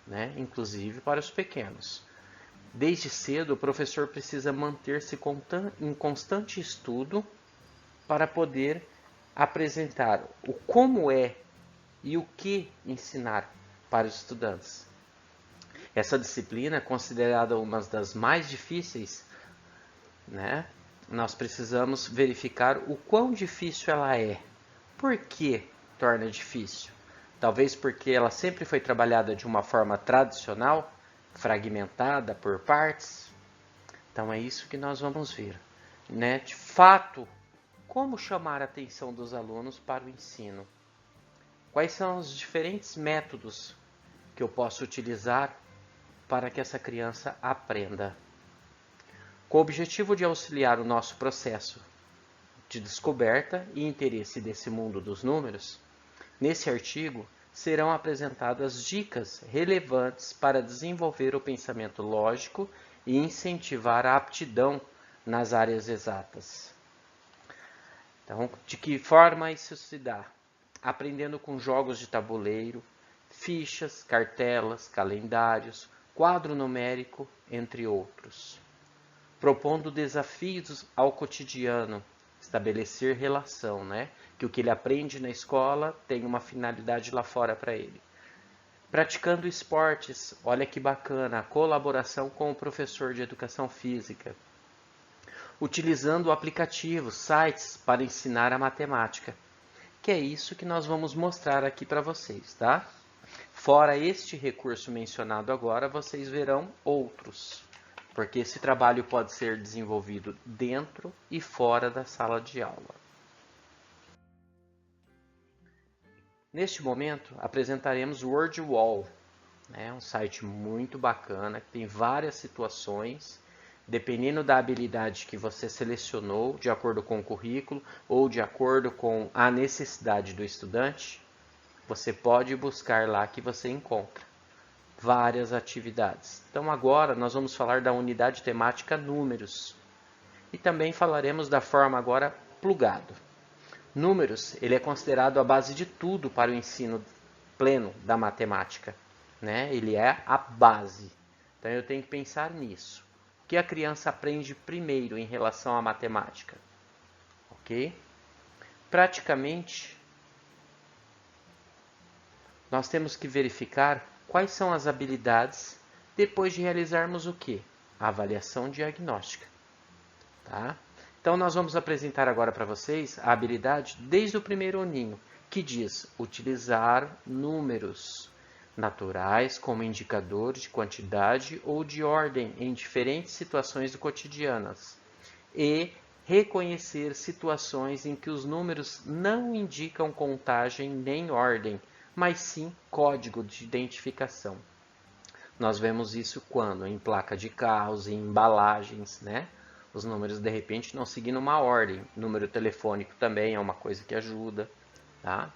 né? Inclusive para os pequenos. Desde cedo, o professor precisa manter-se em constante estudo para poder apresentar o como é e o que ensinar para os estudantes. Essa disciplina é considerada uma das mais difíceis, né? Nós precisamos verificar o quão difícil ela é. Por que torna difícil? Talvez porque ela sempre foi trabalhada de uma forma tradicional, fragmentada por partes. Então é isso que nós vamos ver, né? De fato, como chamar a atenção dos alunos para o ensino? Quais são os diferentes métodos que eu posso utilizar para que essa criança aprenda. Com o objetivo de auxiliar o nosso processo de descoberta e interesse desse mundo dos números, nesse artigo serão apresentadas dicas relevantes para desenvolver o pensamento lógico e incentivar a aptidão nas áreas exatas. Então, de que forma isso se dá? Aprendendo com jogos de tabuleiro, fichas, cartelas, calendários, quadro numérico, entre outros. Propondo desafios ao cotidiano, estabelecer relação, né? Que o que ele aprende na escola tem uma finalidade lá fora para ele. Praticando esportes, olha que bacana, a colaboração com o professor de educação física. Utilizando aplicativos, sites para ensinar a matemática. Que é isso que nós vamos mostrar aqui para vocês, tá? Fora este recurso mencionado agora, vocês verão outros, porque esse trabalho pode ser desenvolvido dentro e fora da sala de aula. Neste momento, apresentaremos o WordWall, um site muito bacana, que tem várias situações, dependendo da habilidade que você selecionou, de acordo com o currículo ou de acordo com a necessidade do estudante, você pode buscar lá que você encontra várias atividades. Então agora nós vamos falar da unidade temática números e também falaremos da forma agora plugado. Números, ele é considerado a base de tudo para o ensino pleno da matemática, né? Ele é a base. Então eu tenho que pensar nisso. O que a criança aprende primeiro em relação à matemática? Ok? Praticamente, nós temos que verificar quais são as habilidades depois de realizarmos o quê? A avaliação diagnóstica. Tá? Então, nós vamos apresentar agora para vocês a habilidade desde o primeiro aninho, que diz utilizar números naturais como indicadores de quantidade ou de ordem em diferentes situações cotidianas e reconhecer situações em que os números não indicam contagem nem ordem, mas sim código de identificação. Nós vemos isso quando? Em placa de carros, em embalagens, né? Os números de repente não seguindo uma ordem. Número telefônico também é uma coisa que ajuda, tá?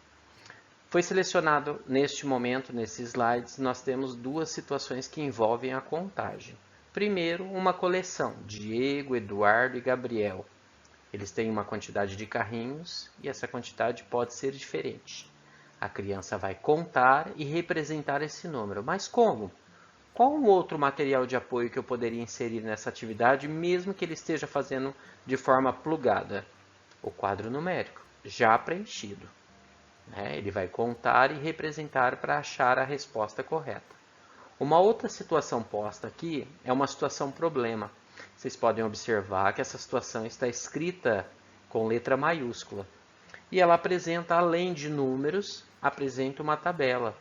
Foi selecionado neste momento, nesses slides, nós temos duas situações que envolvem a contagem. Primeiro, uma coleção, Diego, Eduardo e Gabriel. Eles têm uma quantidade de carrinhos e essa quantidade pode ser diferente. A criança vai contar e representar esse número. Mas como? Qual um outro material de apoio que eu poderia inserir nessa atividade, mesmo que ele esteja fazendo de forma plugada? O quadro numérico, já preenchido. Ele vai contar e representar para achar a resposta correta. Uma outra situação posta aqui é uma situação problema. Vocês podem observar que essa situação está escrita com letra maiúscula. E ela apresenta, além de números, apresenta uma tabela.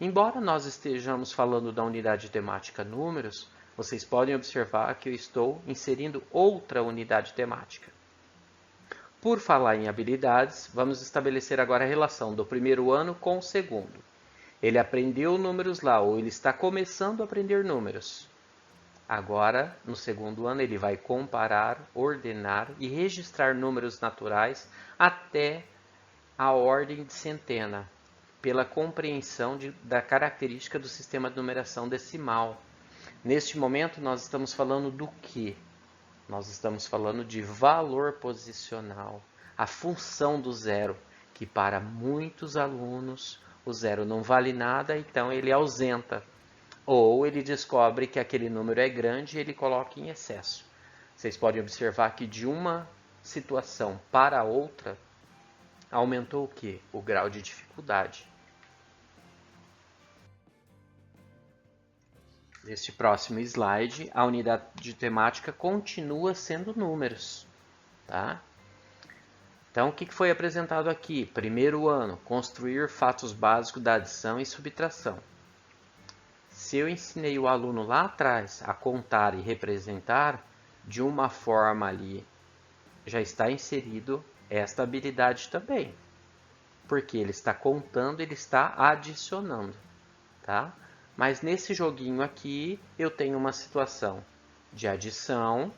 Embora nós estejamos falando da unidade temática números, vocês podem observar que eu estou inserindo outra unidade temática. Por falar em habilidades, vamos estabelecer agora a relação do primeiro ano com o segundo. Ele aprendeu números lá, ou ele está começando a aprender números. Agora, no segundo ano, ele vai comparar, ordenar e registrar números naturais até a ordem de centena, pela compreensão da característica do sistema de numeração decimal. Neste momento, nós estamos falando do quê? Nós estamos falando de valor posicional, a função do zero, que para muitos alunos o zero não vale nada, então ele ausenta. Ou ele descobre que aquele número é grande e ele coloca em excesso. Vocês podem observar que de uma situação para outra, aumentou o quê? O grau de dificuldade. Neste próximo slide, a unidade de temática continua sendo números. Tá? Então, o que foi apresentado aqui? Primeiro ano, construir fatos básicos da adição e subtração. Se eu ensinei o aluno lá atrás a contar e representar, de uma forma ali, já está inserido esta habilidade também. Porque ele está contando, ele está adicionando. Tá? Mas nesse joguinho aqui, eu tenho uma situação de adição,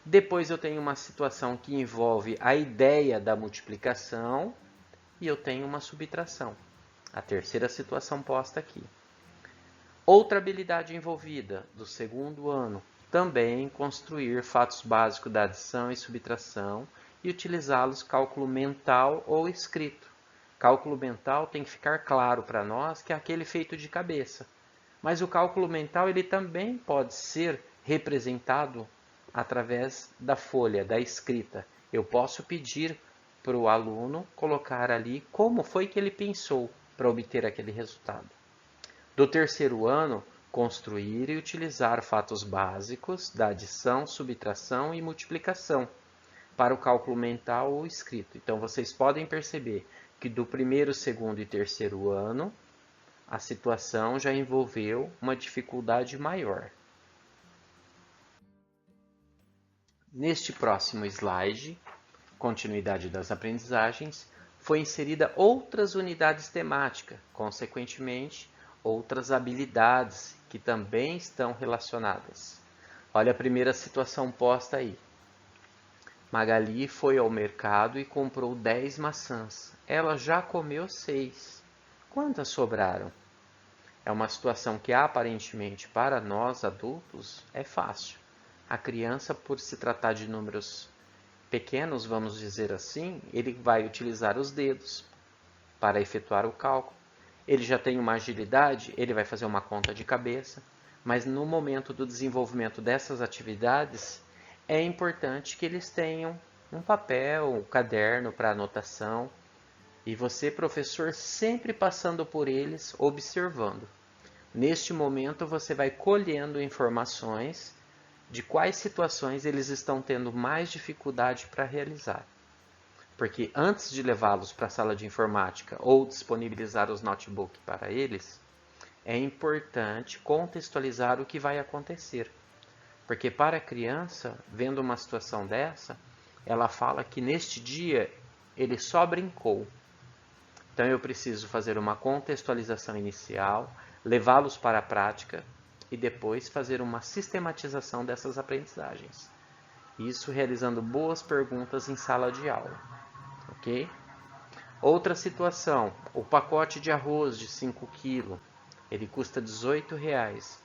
depois eu tenho uma situação que envolve a ideia da multiplicação e eu tenho uma subtração. A terceira situação posta aqui. Outra habilidade envolvida do segundo ano, também construir fatos básicos da adição e subtração e utilizá-los cálculo mental ou escrito. Cálculo mental tem que ficar claro para nós que é aquele feito de cabeça. Mas o cálculo mental ele também pode ser representado através da folha, da escrita. Eu posso pedir para o aluno colocar ali como foi que ele pensou para obter aquele resultado. Do terceiro ano, construir e utilizar fatos básicos da adição, subtração e multiplicação para o cálculo mental ou escrito. Então, vocês podem perceber que do primeiro, segundo e terceiro ano, a situação já envolveu uma dificuldade maior. Neste próximo slide, continuidade das aprendizagens, foi inserida outras unidades temáticas, consequentemente, outras habilidades que também estão relacionadas. Olha a primeira situação posta aí. Magali foi ao mercado e comprou 10 maçãs. Ela já comeu 6. Quantas sobraram? É uma situação que aparentemente para nós adultos é fácil. A criança, por se tratar de números pequenos, vamos dizer assim, ele vai utilizar os dedos para efetuar o cálculo. Ele já tem uma agilidade, ele vai fazer uma conta de cabeça, mas no momento do desenvolvimento dessas atividades, é importante que eles tenham um papel, um caderno para anotação, e você, professor, sempre passando por eles, observando. Neste momento, você vai colhendo informações de quais situações eles estão tendo mais dificuldade para realizar. Porque antes de levá-los para a sala de informática ou disponibilizar os notebooks para eles, é importante contextualizar o que vai acontecer. Porque para a criança, vendo uma situação dessa, ela fala que neste dia ele só brincou. Então eu preciso fazer uma contextualização inicial, levá-los para a prática e depois fazer uma sistematização dessas aprendizagens. Isso realizando boas perguntas em sala de aula. Ok? Outra situação, o pacote de arroz de 5 kg, ele custa R$18.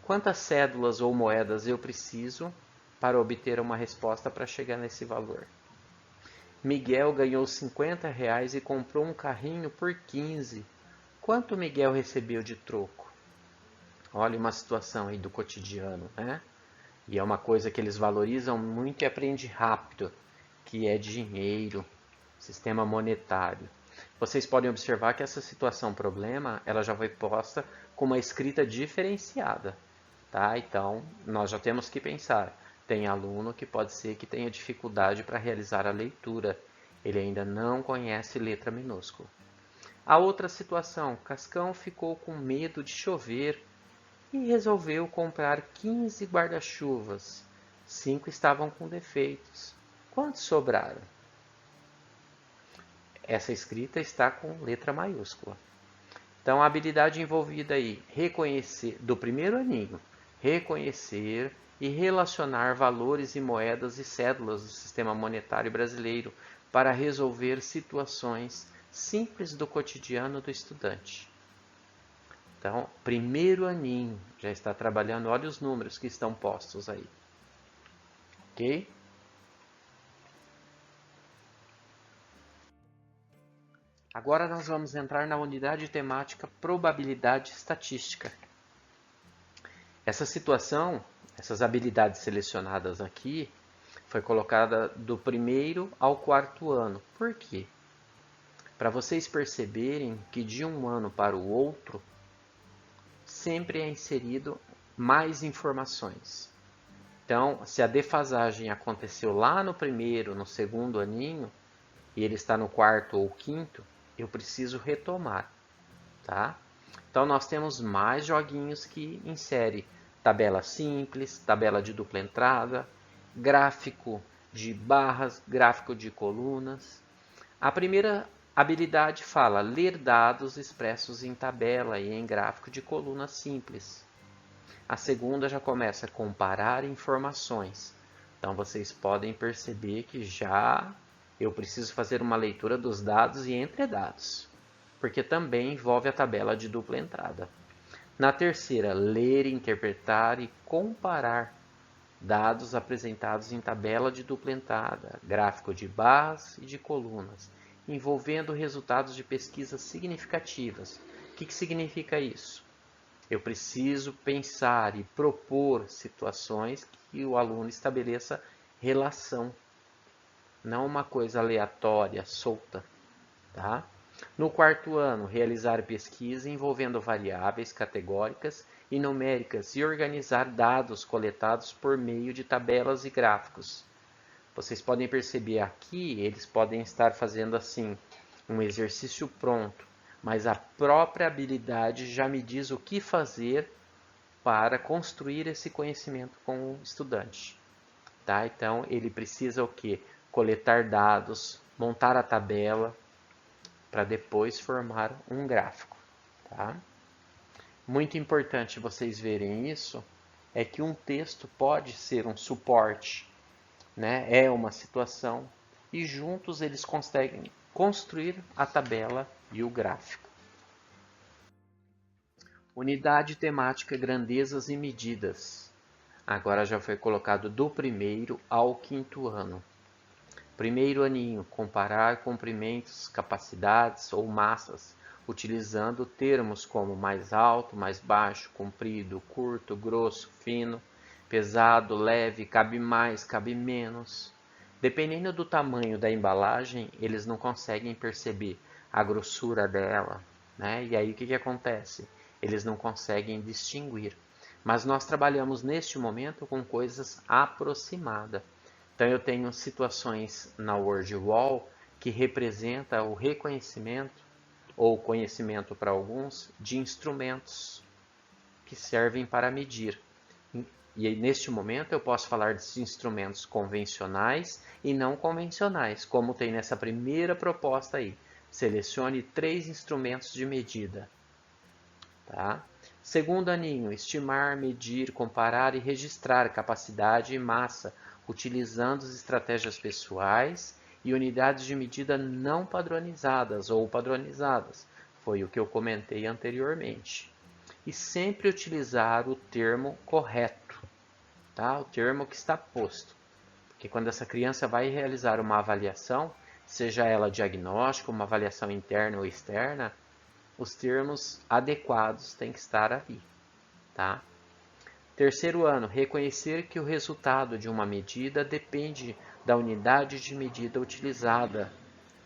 Quantas cédulas ou moedas eu preciso para obter uma resposta para chegar nesse valor? Miguel ganhou R$50 e comprou um carrinho por 15. Quanto Miguel recebeu de troco? Olha uma situação aí do cotidiano, né? E é uma coisa que eles valorizam muito e aprende rápido, que é dinheiro, sistema monetário. Vocês podem observar que essa situação problema, ela já foi posta com uma escrita diferenciada, tá? Então, nós já temos que pensar. Tem aluno que pode ser que tenha dificuldade para realizar a leitura. Ele ainda não conhece letra minúscula. A outra situação, Cascão ficou com medo de chover e resolveu comprar 15 guarda-chuvas. 5 estavam com defeitos. Quantos sobraram? Essa escrita está com letra maiúscula. Então, a habilidade envolvida aí, reconhecer, do primeiro aninho, reconhecer e relacionar valores e moedas e cédulas do sistema monetário brasileiro para resolver situações simples do cotidiano do estudante. Então, primeiro aninho, já está trabalhando, olha os números que estão postos aí. Ok? Agora nós vamos entrar na unidade temática probabilidade estatística. Essa situação, essas habilidades selecionadas aqui, foi colocada do primeiro ao quarto ano. Por quê? Para vocês perceberem que de um ano para o outro, sempre é inserido mais informações. Então, se a defasagem aconteceu lá no primeiro, no segundo aninho, e ele está no quarto ou quinto, eu preciso retomar, tá? Então, nós temos mais joguinhos que inserem tabela simples, tabela de dupla entrada, gráfico de barras, gráfico de colunas. A primeira Habilidade fala ler dados expressos em tabela e em gráfico de coluna simples. A segunda já começa a comparar informações. Então vocês podem perceber que já eu preciso fazer uma leitura dos dados e entre dados, porque também envolve a tabela de dupla entrada. Na terceira, ler, interpretar e comparar dados apresentados em tabela de dupla entrada, gráfico de barras e de colunas, envolvendo resultados de pesquisas significativas. O que significa isso? Eu preciso pensar e propor situações que o aluno estabeleça relação, não uma coisa aleatória, solta, tá? No quarto ano, realizar pesquisa envolvendo variáveis categóricas e numéricas e organizar dados coletados por meio de tabelas e gráficos. Vocês podem perceber aqui, eles podem estar fazendo assim, um exercício pronto, mas a própria habilidade já me diz o que fazer para construir esse conhecimento com o estudante. Tá? Então, ele precisa o quê? Coletar dados, montar a tabela, para depois formar um gráfico. Tá? Muito importante vocês verem isso, é que um texto pode ser um suporte, né? É uma situação, e juntos eles conseguem construir a tabela e o gráfico. Unidade temática, grandezas e medidas. Agora já foi colocado do primeiro ao quinto ano. Primeiro aninho, comparar comprimentos, capacidades ou massas, utilizando termos como mais alto, mais baixo, comprido, curto, grosso, fino, pesado, leve, cabe mais, cabe menos. Dependendo do tamanho da embalagem, eles não conseguem perceber a grossura dela, né? E aí o que acontece? Eles não conseguem distinguir. Mas nós trabalhamos neste momento com coisas aproximadas. Então eu tenho situações na Word Wall que representa o reconhecimento ou conhecimento para alguns de instrumentos que servem para medir. E aí, neste momento eu posso falar de instrumentos convencionais e não convencionais, como tem nessa primeira proposta aí. Selecione 3 instrumentos de medida. Tá? Segundo aninho, estimar, medir, comparar e registrar capacidade e massa, utilizando as estratégias pessoais e unidades de medida não padronizadas ou padronizadas. Foi o que eu comentei anteriormente. E sempre utilizar o termo correto, tá? O termo que está posto. Porque quando essa criança vai realizar uma avaliação, seja ela diagnóstica, uma avaliação interna ou externa, os termos adequados têm que estar ali, tá? Terceiro ano, reconhecer que o resultado de uma medida depende da unidade de medida utilizada,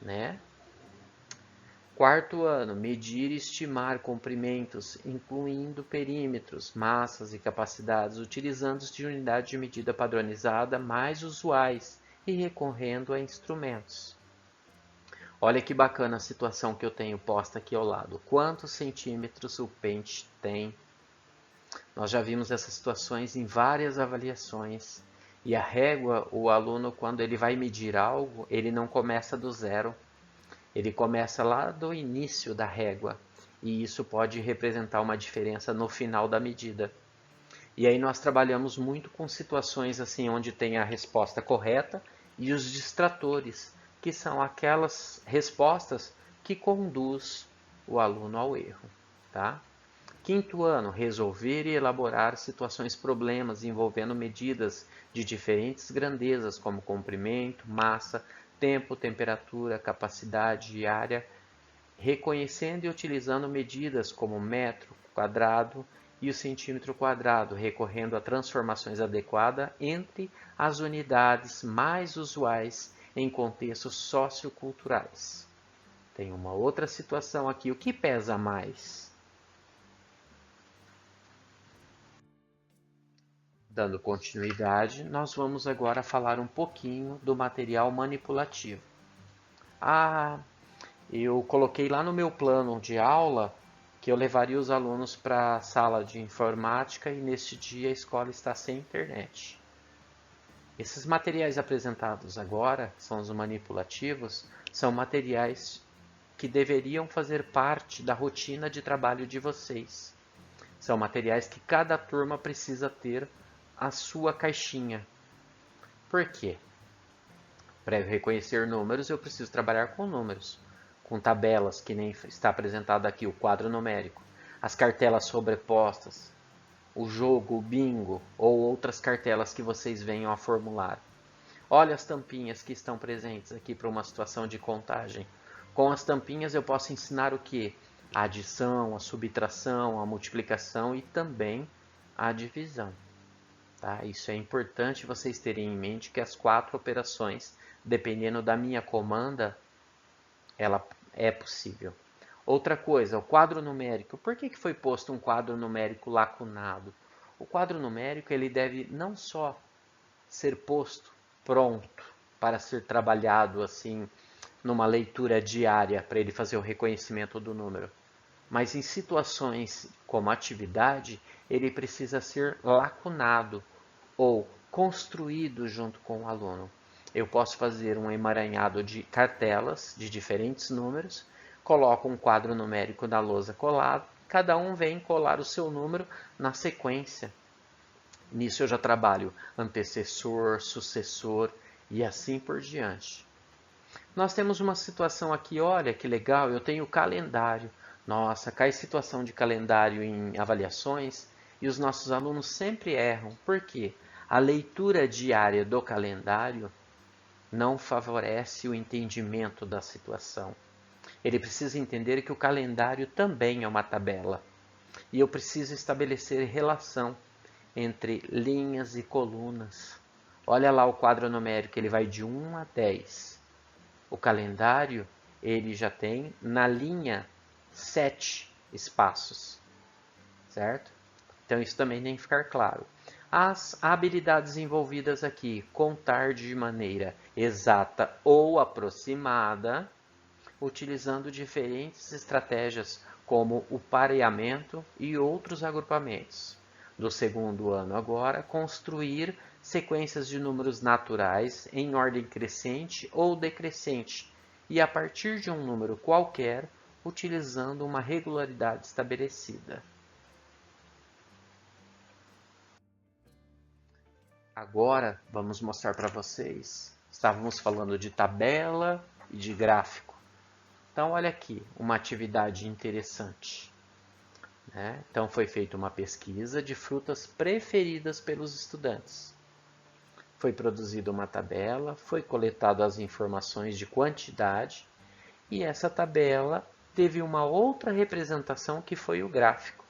né? Quarto ano, medir e estimar comprimentos, incluindo perímetros, massas e capacidades, utilizando-se de unidade de medida padronizada mais usuais e recorrendo a instrumentos. Olha que bacana a situação que eu tenho posta aqui ao lado. Quantos centímetros o pente tem? Nós já vimos essas situações em várias avaliações. E a régua, o aluno, quando ele vai medir algo, ele não começa do zero. Ele começa lá do início da régua. E isso pode representar uma diferença no final da medida. E aí nós trabalhamos muito com situações assim onde tem a resposta correta e os distratores, que são aquelas respostas que conduz o aluno ao erro. Tá? Quinto ano, resolver e elaborar situações problemas envolvendo medidas de diferentes grandezas, como comprimento, massa, tempo, temperatura, capacidade e área, reconhecendo e utilizando medidas como metro quadrado e o centímetro quadrado, recorrendo a transformações adequadas entre as unidades mais usuais em contextos socioculturais. Tem uma outra situação aqui, o que pesa mais? Dando continuidade, nós vamos agora falar um pouquinho do material manipulativo. Eu coloquei lá no meu plano de aula que eu levaria os alunos para a sala de informática e neste dia a escola está sem internet. Esses materiais apresentados agora, que são os manipulativos, são materiais que deveriam fazer parte da rotina de trabalho de vocês. São materiais que cada turma precisa ter a sua caixinha. Por quê? Para reconhecer números, eu preciso trabalhar com números, com tabelas, que nem está apresentado aqui, o quadro numérico, as cartelas sobrepostas, o jogo, o bingo ou outras cartelas que vocês venham a formular. Olha as tampinhas que estão presentes aqui para uma situação de contagem. Com as tampinhas eu posso ensinar o que? A adição, a subtração, a multiplicação e também a divisão. Tá? Isso é importante vocês terem em mente que as 4 operações, dependendo da minha comanda, ela é possível. Outra coisa, o quadro numérico. Por que foi posto um quadro numérico lacunado? O quadro numérico ele deve não só ser posto pronto para ser trabalhado assim numa leitura diária para ele fazer o reconhecimento do número, mas em situações como atividade, ele precisa ser lacunado ou construído junto com o aluno. Eu posso fazer um emaranhado de cartelas de diferentes números, coloco um quadro numérico na lousa colado, cada um vem colar o seu número na sequência. Nisso eu já trabalho antecessor, sucessor e assim por diante. Nós temos uma situação aqui, olha que legal, eu tenho calendário. Nossa, cai situação de calendário em avaliações e os nossos alunos sempre erram. Por quê? A leitura diária do calendário não favorece o entendimento da situação. Ele precisa entender que o calendário também é uma tabela. E eu preciso estabelecer relação entre linhas e colunas. Olha lá o quadro numérico, ele vai de 1 a 10. O calendário, ele já tem na linha 7 espaços, certo? Então isso também tem que ficar claro. As habilidades envolvidas aqui, contar de maneira exata ou aproximada, utilizando diferentes estratégias como o pareamento e outros agrupamentos. Do segundo ano agora, construir sequências de números naturais em ordem crescente ou decrescente e a partir de um número qualquer, utilizando uma regularidade estabelecida. Agora vamos mostrar para vocês. Estávamos falando de tabela e de gráfico. Então olha aqui, uma atividade interessante. Então foi feita uma pesquisa de frutas preferidas pelos estudantes. Foi produzida uma tabela, foi coletado as informações de quantidade e essa tabela teve uma outra representação que foi o gráfico.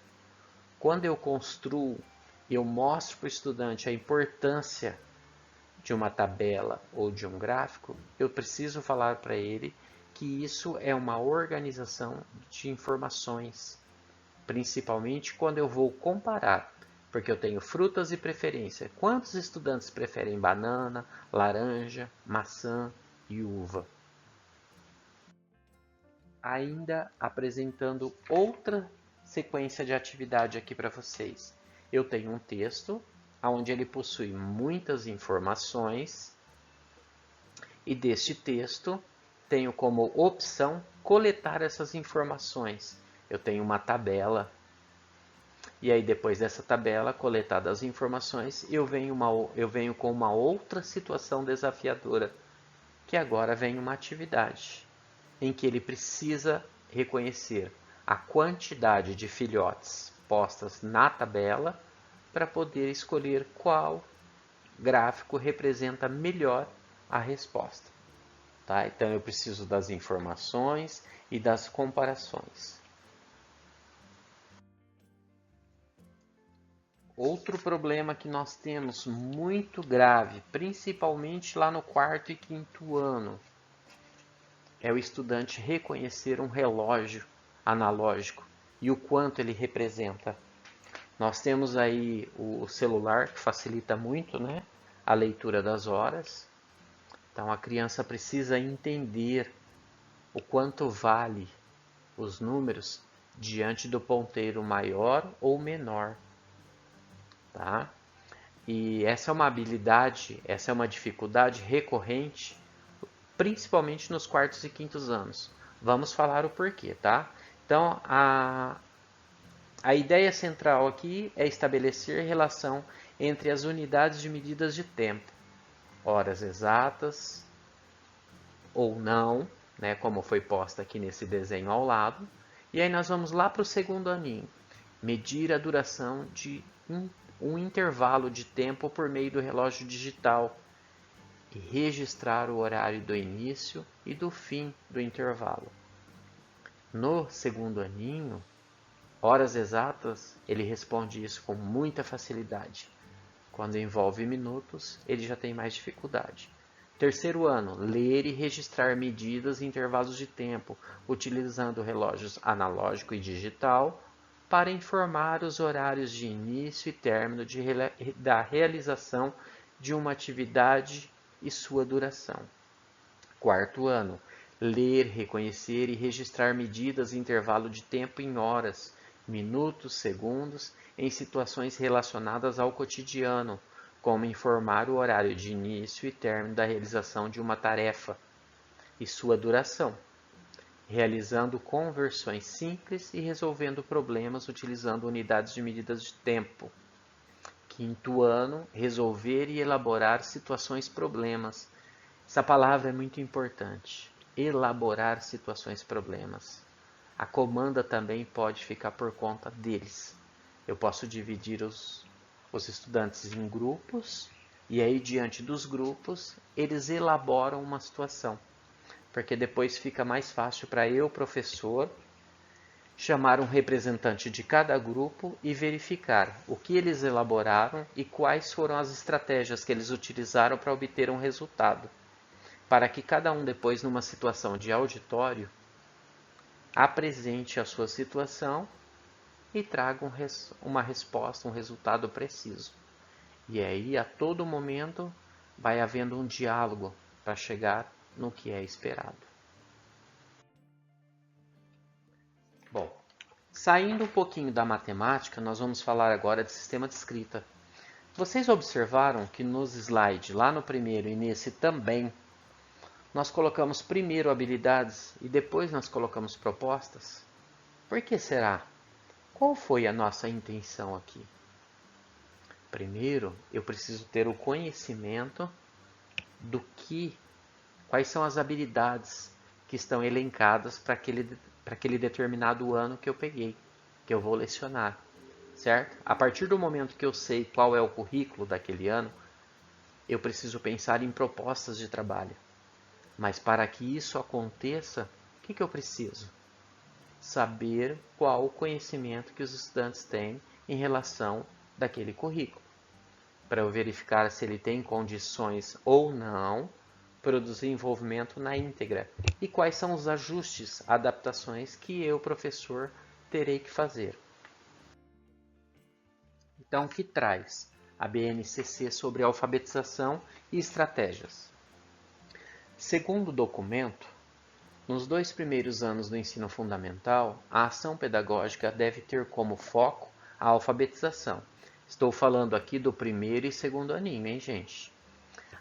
Quando eu construo, eu mostro para o estudante a importância de uma tabela ou de um gráfico, eu preciso falar para ele que isso é uma organização de informações, principalmente quando eu vou comparar, porque eu tenho frutas e preferência. Quantos estudantes preferem banana, laranja, maçã e uva? Ainda apresentando outra sequência de atividade aqui para vocês. Eu tenho um texto onde ele possui muitas informações e deste texto tenho como opção coletar essas informações. Eu tenho uma tabela e aí depois dessa tabela, coletadas as informações, eu venho com uma outra situação desafiadora, que agora vem uma atividade em que ele precisa reconhecer a quantidade de filhotes postas na tabela para poder escolher qual gráfico representa melhor a resposta. Tá? Então eu preciso das informações e das comparações. Outro problema que nós temos muito grave, principalmente lá no 4º e 5º ano, é o estudante reconhecer um relógio analógico e o quanto ele representa. Nós temos aí o celular que facilita muito, né, a leitura das horas. Então a criança precisa entender o quanto vale os números diante do ponteiro maior ou menor. Tá? E essa é uma habilidade, essa é uma dificuldade recorrente, principalmente nos 4º e 5º anos, Vamos falar o porquê, tá? Então, a ideia central aqui é estabelecer relação entre as unidades de medidas de tempo, horas exatas ou não, né, como foi posta aqui nesse desenho ao lado. E aí nós vamos lá para o segundo aninho, medir a duração de um intervalo de tempo por meio do relógio digital e registrar o horário do início e do fim do intervalo. No segundo aninho, horas exatas, ele responde isso com muita facilidade. Quando envolve minutos, ele já tem mais dificuldade. Terceiro ano, ler e registrar medidas e intervalos de tempo, utilizando relógios analógico e digital para informar os horários de início e término da realização de uma atividade e sua duração. Quarto ano, ler, reconhecer e registrar medidas e intervalo de tempo em horas, minutos, segundos, em situações relacionadas ao cotidiano, como informar o horário de início e término da realização de uma tarefa e sua duração, realizando conversões simples e resolvendo problemas utilizando unidades de medidas de tempo. Quinto ano, resolver e elaborar situações-problemas. Essa palavra é muito importante. Elaborar situações-problemas. A comanda também pode ficar por conta deles. Eu posso dividir os estudantes em grupos e aí, diante dos grupos, eles elaboram uma situação. Porque depois fica mais fácil para eu, professor, chamar um representante de cada grupo e verificar o que eles elaboraram e quais foram as estratégias que eles utilizaram para obter um resultado, para que cada um depois, numa situação de auditório, apresente a sua situação e traga uma resposta, um resultado preciso. E aí, a todo momento, vai havendo um diálogo para chegar no que é esperado. Bom, saindo um pouquinho da matemática, nós vamos falar agora de sistema de escrita. Vocês observaram que nos slides, lá no primeiro e nesse também, nós colocamos primeiro habilidades e depois nós colocamos propostas? Por que será? Qual foi a nossa intenção aqui? Primeiro, eu preciso ter o conhecimento do quais são as habilidades que estão elencadas para aquele determinado ano que eu peguei, que eu vou lecionar, certo? A partir do momento que eu sei qual é o currículo daquele ano, eu preciso pensar em propostas de trabalho. Mas para que isso aconteça, o que eu preciso? Saber qual o conhecimento que os estudantes têm em relação daquele currículo, para eu verificar se ele tem condições ou não para o desenvolvimento na íntegra e quais são os ajustes, adaptações que eu, professor, terei que fazer. Então, o que traz a BNCC sobre alfabetização e estratégias? Segundo o documento, nos 2 primeiros anos do ensino fundamental, a ação pedagógica deve ter como foco a alfabetização. Estou falando aqui do primeiro e segundo aninho, hein, gente?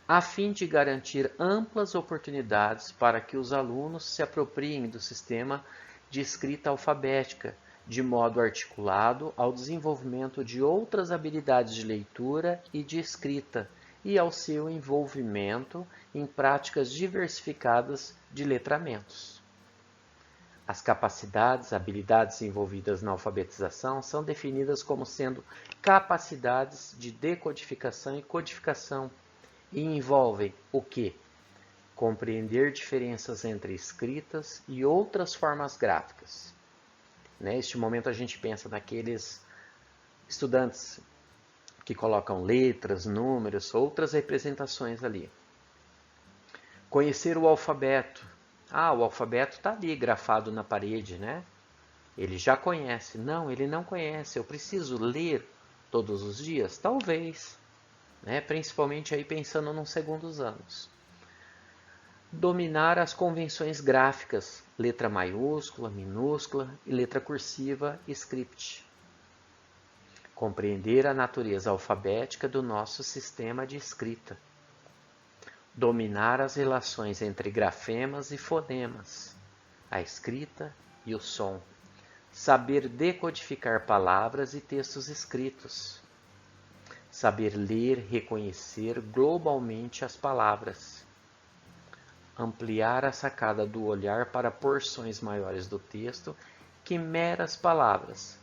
A fim de garantir amplas oportunidades para que os alunos se apropriem do sistema de escrita alfabética, de modo articulado ao desenvolvimento de outras habilidades de leitura e de escrita, e ao seu envolvimento em práticas diversificadas de letramentos. As capacidades, habilidades envolvidas na alfabetização são definidas como sendo capacidades de decodificação e codificação e envolvem o quê? Compreender diferenças entre escritas e outras formas gráficas. Neste momento a gente pensa naqueles estudantes que colocam letras, números, outras representações ali. Conhecer o alfabeto. O alfabeto está ali grafado na parede, né? Ele já conhece. Não, ele não conhece. Eu preciso ler todos os dias? Talvez, né? Principalmente aí pensando nos segundos anos. Dominar as convenções gráficas, letra maiúscula, minúscula e letra cursiva, script. Compreender a natureza alfabética do nosso sistema de escrita. Dominar as relações entre grafemas e fonemas. a escrita e o som. Saber decodificar palavras e textos escritos. Saber ler, reconhecer globalmente as palavras. Ampliar a sacada do olhar para porções maiores do texto que meras palavras,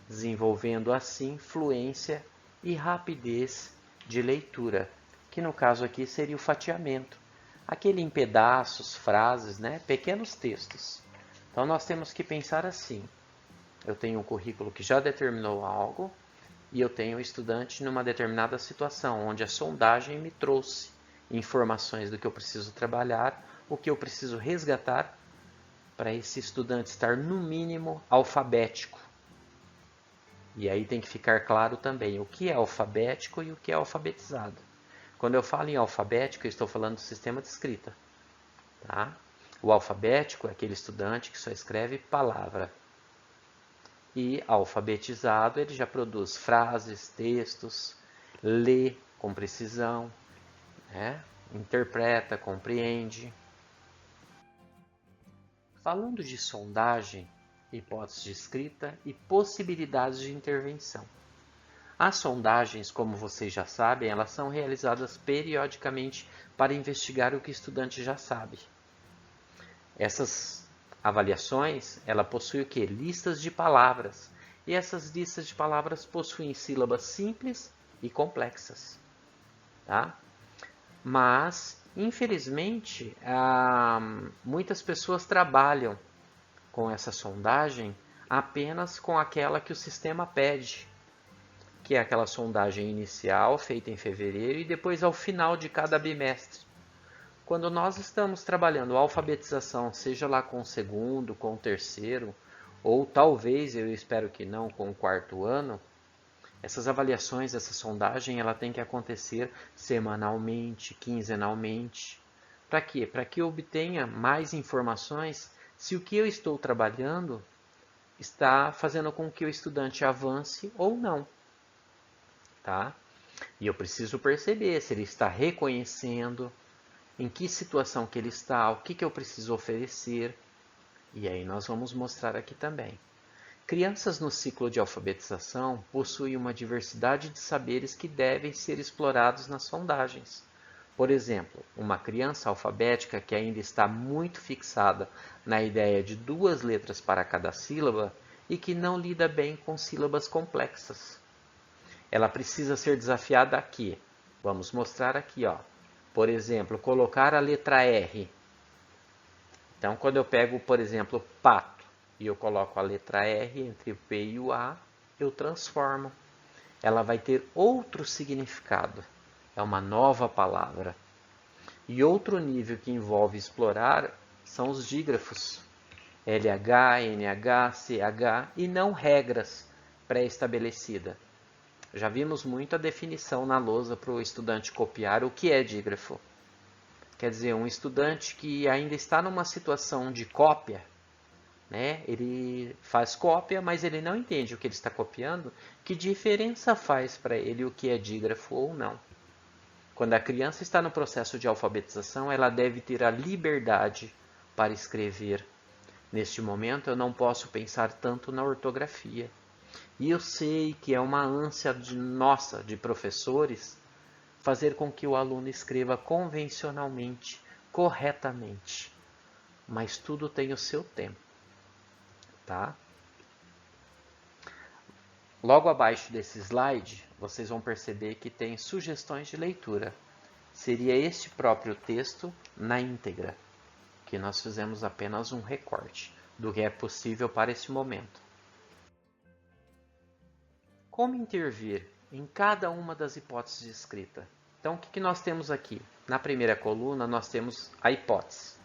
desenvolvendo assim fluência e rapidez de leitura, que no caso aqui seria o fatiamento, aquele em pedaços, frases, né? Pequenos textos. Então nós temos que pensar assim: eu tenho um currículo que já determinou algo e eu tenho um estudante numa determinada situação, onde a sondagem me trouxe informações do que eu preciso trabalhar, o que eu preciso resgatar para esse estudante estar no mínimo alfabético. E aí tem que ficar claro também o que é alfabético e o que é alfabetizado. Quando eu falo em alfabético, eu estou falando do sistema de escrita. Tá? O alfabético é aquele estudante que só escreve palavra. E alfabetizado, ele já produz frases, textos, lê com precisão, né? Interpreta, compreende. Falando de sondagem, hipóteses de escrita e possibilidades de intervenção. As sondagens, como vocês já sabem, elas são realizadas periodicamente para investigar o que o estudante já sabe. Essas avaliações, ela possui o quê? Listas de palavras. E essas listas de palavras possuem sílabas simples e complexas. Tá? Mas, infelizmente, muitas pessoas trabalham com essa sondagem apenas com aquela que o sistema pede, que é aquela sondagem inicial feita em fevereiro e depois ao final de cada bimestre. Quando nós estamos trabalhando a alfabetização, seja lá com o segundo, com o terceiro, ou talvez, eu espero que não, com o quarto ano, essas avaliações, essa sondagem, ela tem que acontecer semanalmente, quinzenalmente. Para quê? Para que eu obtenha mais informações se o que eu estou trabalhando está fazendo com que o estudante avance ou não. Tá? E eu preciso perceber se ele está reconhecendo, em que situação que ele está, o que eu preciso oferecer. E aí nós vamos mostrar aqui também. Crianças no ciclo de alfabetização possuem uma diversidade de saberes que devem ser explorados nas sondagens. Por exemplo, uma criança alfabética que ainda está muito fixada na ideia de 2 letras para cada sílaba e que não lida bem com sílabas complexas. Ela precisa ser desafiada aqui. Vamos mostrar aqui, ó. Por exemplo, colocar a letra R. Então, quando eu pego, por exemplo, pato, e eu coloco a letra R entre o P e o A, eu transformo. Ela vai ter outro significado. É uma nova palavra. E outro nível que envolve explorar são os dígrafos. LH, NH, CH e não regras pré-estabelecidas. Já vimos muito a definição na lousa para o estudante copiar o que é dígrafo. Quer dizer, um estudante que ainda está numa situação de cópia, né? Ele faz cópia, mas ele não entende o que ele está copiando, que diferença faz para ele o que é dígrafo ou não. Quando a criança está no processo de alfabetização, ela deve ter a liberdade para escrever. Neste momento, eu não posso pensar tanto na ortografia. E eu sei que é uma ânsia nossa, de professores, fazer com que o aluno escreva convencionalmente, corretamente. Mas tudo tem o seu tempo. Tá? Logo abaixo desse slide, vocês vão perceber que tem sugestões de leitura. Seria este próprio texto na íntegra, que nós fizemos apenas um recorte do que é possível para esse momento. Como intervir em cada uma das hipóteses de escrita? Então, o que nós temos aqui? Na primeira coluna, nós temos a hipótese.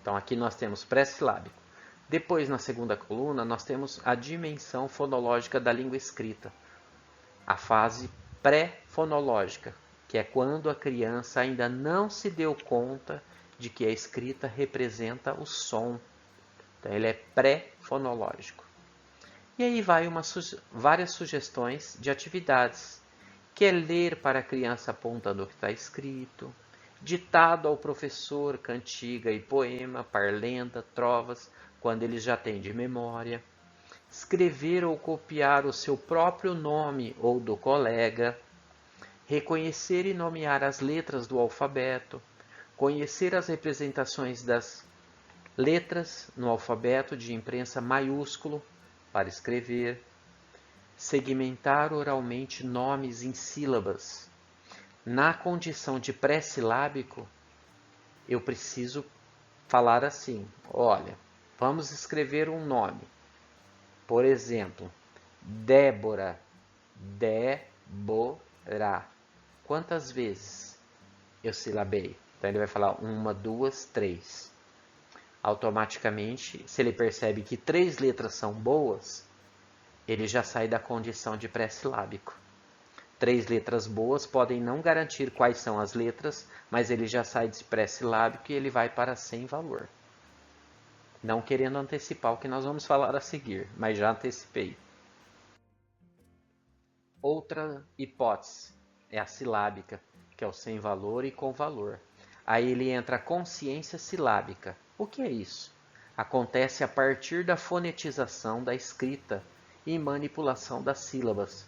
Então, aqui nós temos pré-silábico. Depois, na segunda coluna, nós temos a dimensão fonológica da língua escrita. A fase pré-fonológica, que é quando a criança ainda não se deu conta de que a escrita representa o som. Então, ele é pré-fonológico. E aí vai várias sugestões de atividades, que é ler para a criança apontando o que está escrito, ditado ao professor, cantiga e poema, parlenda, trovas, quando eles já têm de memória. Escrever ou copiar o seu próprio nome ou do colega. Reconhecer e nomear as letras do alfabeto. Conhecer as representações das letras no alfabeto de imprensa maiúsculo para escrever. Segmentar oralmente nomes em sílabas. Na condição de pré-silábico, eu preciso falar assim: olha, vamos escrever um nome. Por exemplo, Débora. Débora. Quantas vezes eu silabei? Então ele vai falar 1, 2, 3. Automaticamente, se ele percebe que 3 letras são boas, ele já sai da condição de pré-silábico. 3 letras boas podem não garantir quais são as letras, mas ele já sai de pré-silábico e ele vai para sem valor. Não querendo antecipar o que nós vamos falar a seguir, mas já antecipei. Outra hipótese é a silábica, que é o sem valor e com valor. Aí ele entra a consciência silábica. O que é isso? Acontece a partir da fonetização da escrita e manipulação das sílabas,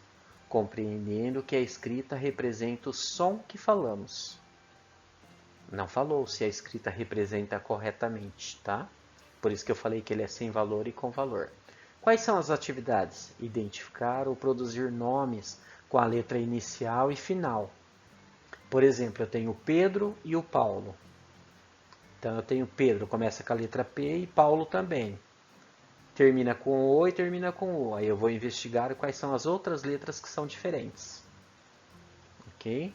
compreendendo que a escrita representa o som que falamos. Não falou se a escrita representa corretamente, tá? Por isso que eu falei que ele é sem valor e com valor. Quais são as atividades? Identificar ou produzir nomes com a letra inicial e final. Por exemplo, eu tenho o Pedro e o Paulo. Então eu tenho Pedro, começa com a letra P, e Paulo também. Termina com O e termina com O. Aí eu vou investigar quais são as outras letras que são diferentes. Ok?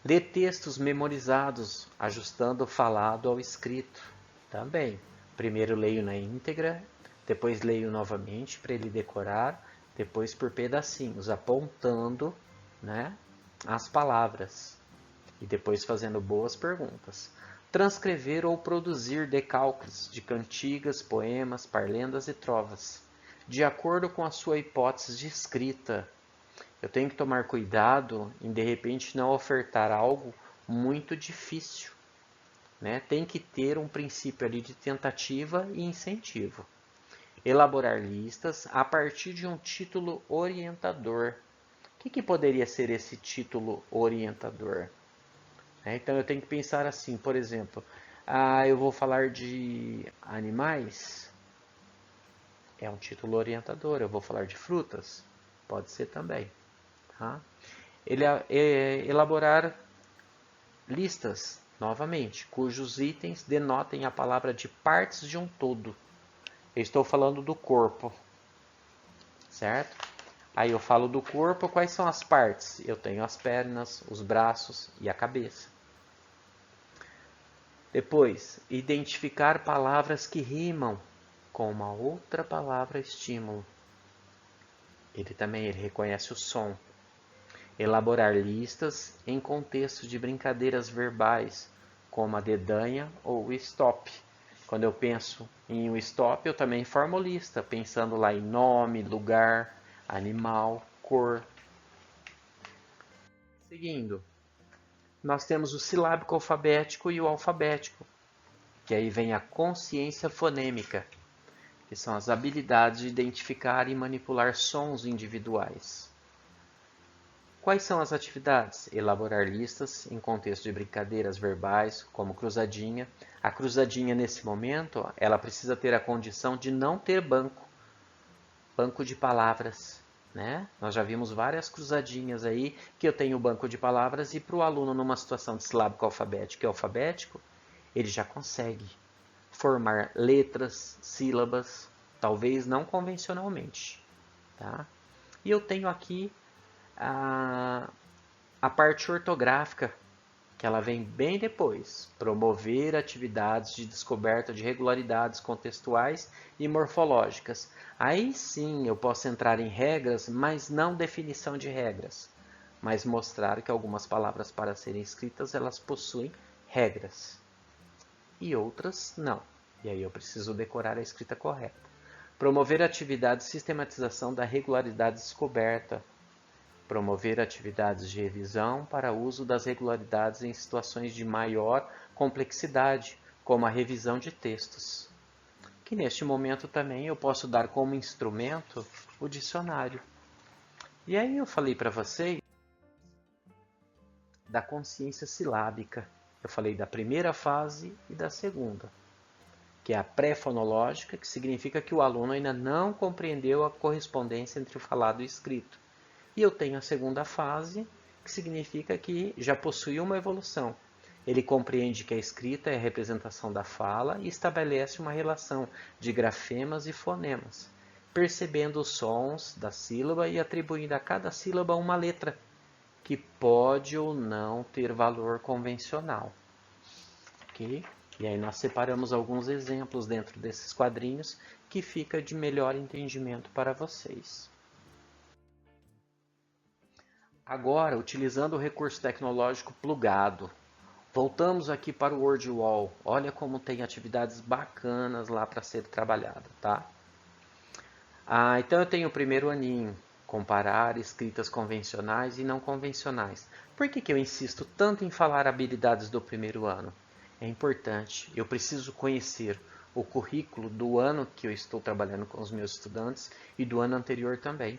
Ler textos memorizados, ajustando o falado ao escrito. Também. Primeiro leio na íntegra, depois leio novamente para ele decorar, depois por pedacinhos, apontando, né, as palavras. E depois fazendo boas perguntas. Transcrever ou produzir decalques de cantigas, poemas, parlendas e trovas, de acordo com a sua hipótese de escrita. Eu tenho que tomar cuidado em, de repente, não ofertar algo muito difícil, né? Tem que ter um princípio ali de tentativa e incentivo. Elaborar listas a partir de um título orientador. O que poderia ser esse título orientador? Então eu tenho que pensar assim, por exemplo, eu vou falar de animais, é um título orientador. Eu vou falar de frutas, pode ser também. Tá? Elaborar listas, novamente, cujos itens denotem a palavra de partes de um todo. Eu estou falando do corpo, certo? Aí eu falo do corpo, quais são as partes? Eu tenho as pernas, os braços e a cabeça. Depois, identificar palavras que rimam com uma outra palavra estímulo. Ele reconhece o som. Elaborar listas em contexto de brincadeiras verbais, como a dedanha ou o stop. Quando eu penso em um stop, eu também formo lista, pensando lá em nome, lugar, animal, cor. Seguindo, nós temos o silábico alfabético e o alfabético, que aí vem a consciência fonêmica, que são as habilidades de identificar e manipular sons individuais. Quais são as atividades? Elaborar listas em contexto de brincadeiras verbais, como cruzadinha. A cruzadinha, nesse momento, ela precisa ter a condição de não ter banco de palavras. Né? Nós já vimos várias cruzadinhas aí, que eu tenho banco de palavras, e para o aluno, numa situação de silábico alfabético e alfabético, ele já consegue formar letras, sílabas, talvez não convencionalmente. Tá? E eu tenho aqui a parte ortográfica, que ela vem bem depois. Promover atividades de descoberta de regularidades contextuais e morfológicas. Aí sim eu posso entrar em regras, mas não definição de regras, mas mostrar que algumas palavras, para serem escritas, elas possuem regras e outras não. E aí eu preciso decorar a escrita correta. Promover atividades de sistematização da regularidade descoberta. Promover atividades de revisão para uso das regularidades em situações de maior complexidade, como a revisão de textos. que neste momento também eu posso dar como instrumento o dicionário. E aí eu falei para vocês da consciência silábica. Eu falei da primeira fase e da segunda, que é a pré-fonológica, que significa que o aluno ainda não compreendeu a correspondência entre o falado e o escrito. E eu tenho a segunda fase, que significa que já possui uma evolução. Ele compreende que a escrita é a representação da fala e estabelece uma relação de grafemas e fonemas, percebendo os sons da sílaba e atribuindo a cada sílaba uma letra, que pode ou não ter valor convencional. Ok? E aí nós separamos alguns exemplos dentro desses quadrinhos que fica de melhor entendimento para vocês. Agora, utilizando o recurso tecnológico plugado, voltamos aqui para o WordWall. Olha como tem atividades bacanas lá para ser trabalhada, tá? Então eu tenho o primeiro aninho, comparar escritas convencionais e não convencionais. Por que eu insisto tanto em falar habilidades do primeiro ano? É importante, eu preciso conhecer o currículo do ano que eu estou trabalhando com os meus estudantes e do ano anterior também,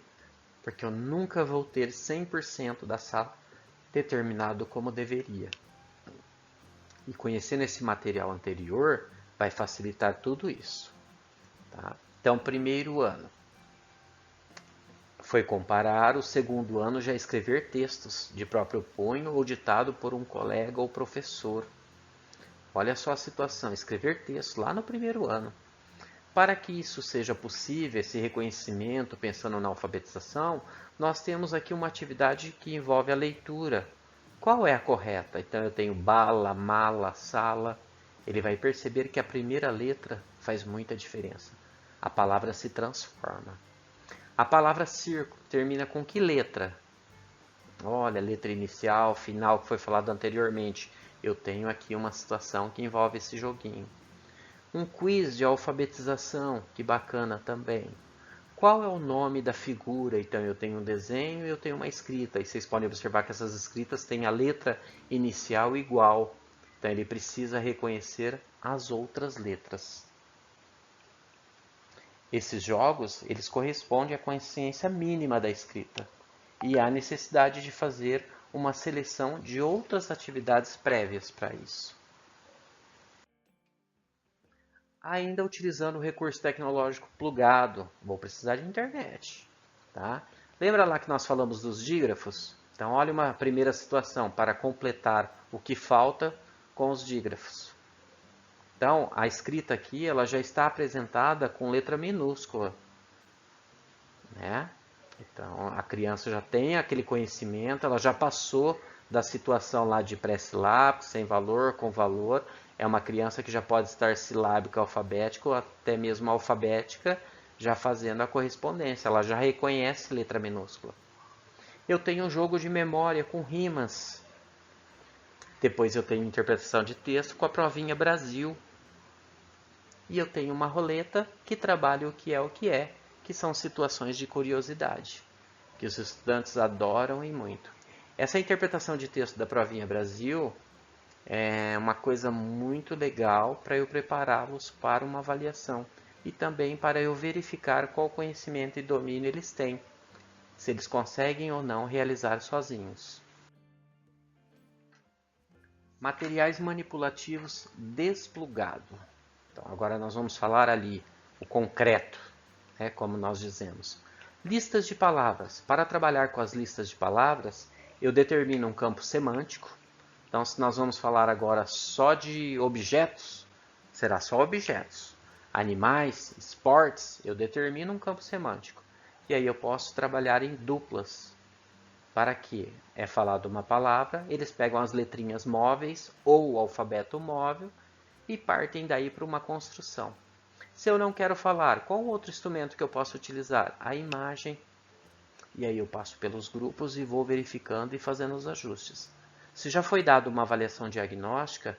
porque eu nunca vou ter 100% da sala determinado como deveria. E conhecendo esse material anterior vai facilitar tudo isso. Tá? Então, primeiro ano foi comparar, o segundo ano já escrever textos de próprio punho ou ditado por um colega ou professor. Olha só a situação, escrever texto lá no primeiro ano. Para que isso seja possível, esse reconhecimento, pensando na alfabetização, nós temos aqui uma atividade que envolve a leitura. Qual é a correta? Então eu tenho bala, mala, sala. Ele vai perceber que a primeira letra faz muita diferença. A palavra se transforma. A palavra circo termina com que letra? Olha, letra inicial, final, que foi falado anteriormente. Eu tenho aqui uma situação que envolve esse joguinho. Um quiz de alfabetização, que bacana também. Qual é o nome da figura? Então eu tenho um desenho e eu tenho uma escrita. E vocês podem observar que essas escritas têm a letra inicial igual. Então ele precisa reconhecer as outras letras. Esses jogos, eles correspondem à consciência mínima da escrita. E há necessidade de fazer uma seleção de outras atividades prévias para isso. Ainda utilizando o recurso tecnológico plugado, vou precisar de internet. Tá? Lembra lá que nós falamos dos dígrafos? Então, olha uma primeira situação para completar o que falta com os dígrafos. Então, a escrita aqui ela já está apresentada com letra minúscula. Né? Então, a criança já tem aquele conhecimento, ela já passou da situação lá de pré-silábico, sem valor, com valor. É uma criança que já pode estar silábica, alfabética ou até mesmo alfabética, já fazendo a correspondência. Ela já reconhece letra minúscula. Eu tenho um jogo de memória com rimas. Depois eu tenho interpretação de texto com a provinha Brasil. E eu tenho uma roleta que trabalha o que é, que são situações de curiosidade, que os estudantes adoram e muito. Essa interpretação de texto da provinha Brasil é uma coisa muito legal para eu prepará-los para uma avaliação e também para eu verificar qual conhecimento e domínio eles têm, se eles conseguem ou não realizar sozinhos. Materiais manipulativos desplugado. Então, agora nós vamos falar ali o concreto, como nós dizemos. Listas de palavras. Para trabalhar com as listas de palavras, eu determino um campo semântico. Então, se nós vamos falar agora só de objetos, será só objetos. Animais, esportes, eu determino um campo semântico. E aí eu posso trabalhar em duplas. Para que é falado uma palavra, eles pegam as letrinhas móveis ou o alfabeto móvel e partem daí para uma construção. Se eu não quero falar, qual outro instrumento que eu posso utilizar? A imagem. E aí eu passo pelos grupos e vou verificando e fazendo os ajustes. Se já foi dada uma avaliação diagnóstica,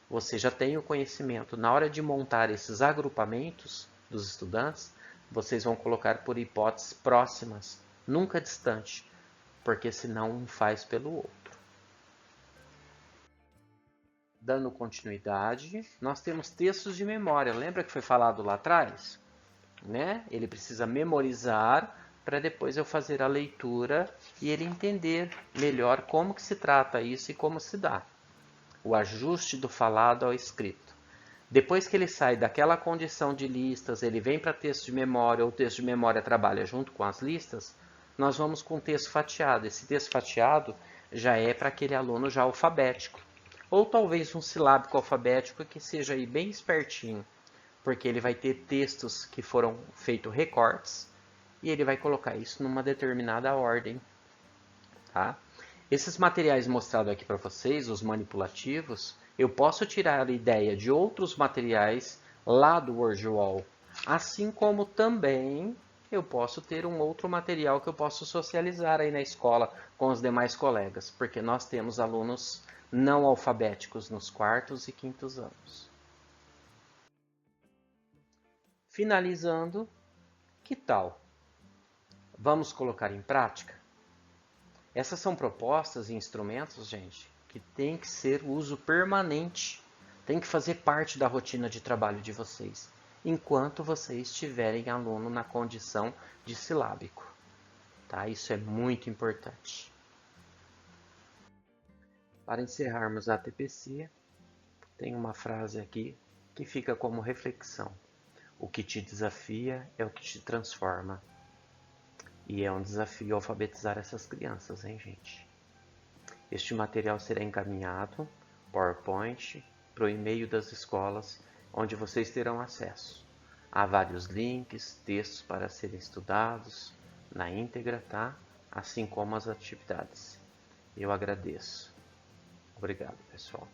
você já tem o conhecimento. Na hora de montar esses agrupamentos dos estudantes, vocês vão colocar por hipóteses próximas, nunca distante, porque senão um faz pelo outro. dando continuidade, nós temos textos de memória. Lembra que foi falado lá atrás? Né? Ele precisa memorizar para depois eu fazer a leitura e ele entender melhor como que se trata isso e como se dá. O ajuste do falado ao escrito. Depois que ele sai daquela condição de listas, ele vem para texto de memória, ou o texto de memória trabalha junto com as listas, nós vamos com o texto fatiado. Esse texto fatiado já é para aquele aluno já alfabético. Ou talvez um silábico alfabético que seja aí bem espertinho, porque ele vai ter textos que foram feitos recortes e ele vai colocar isso numa determinada ordem. Tá? Esses materiais mostrados aqui para vocês, os manipulativos, eu posso tirar a ideia de outros materiais lá do WordWall, assim como também eu posso ter um outro material que eu posso socializar aí na escola com os demais colegas, porque nós temos alunos não alfabéticos nos quartos e quintos anos. Finalizando, que tal? Vamos colocar em prática? Essas são propostas e instrumentos, gente, que tem que ser uso permanente, tem que fazer parte da rotina de trabalho de vocês, enquanto vocês tiverem aluno na condição de silábico. Tá? Isso é muito importante. Para encerrarmos a TPC, tem uma frase aqui que fica como reflexão. O que te desafia é o que te transforma. E é um desafio alfabetizar essas crianças, hein, gente? Este material será encaminhado, PowerPoint, para o e-mail das escolas, onde vocês terão acesso. Há vários links, textos para serem estudados na íntegra, tá? Assim como as atividades. Eu agradeço. Obrigado, pessoal.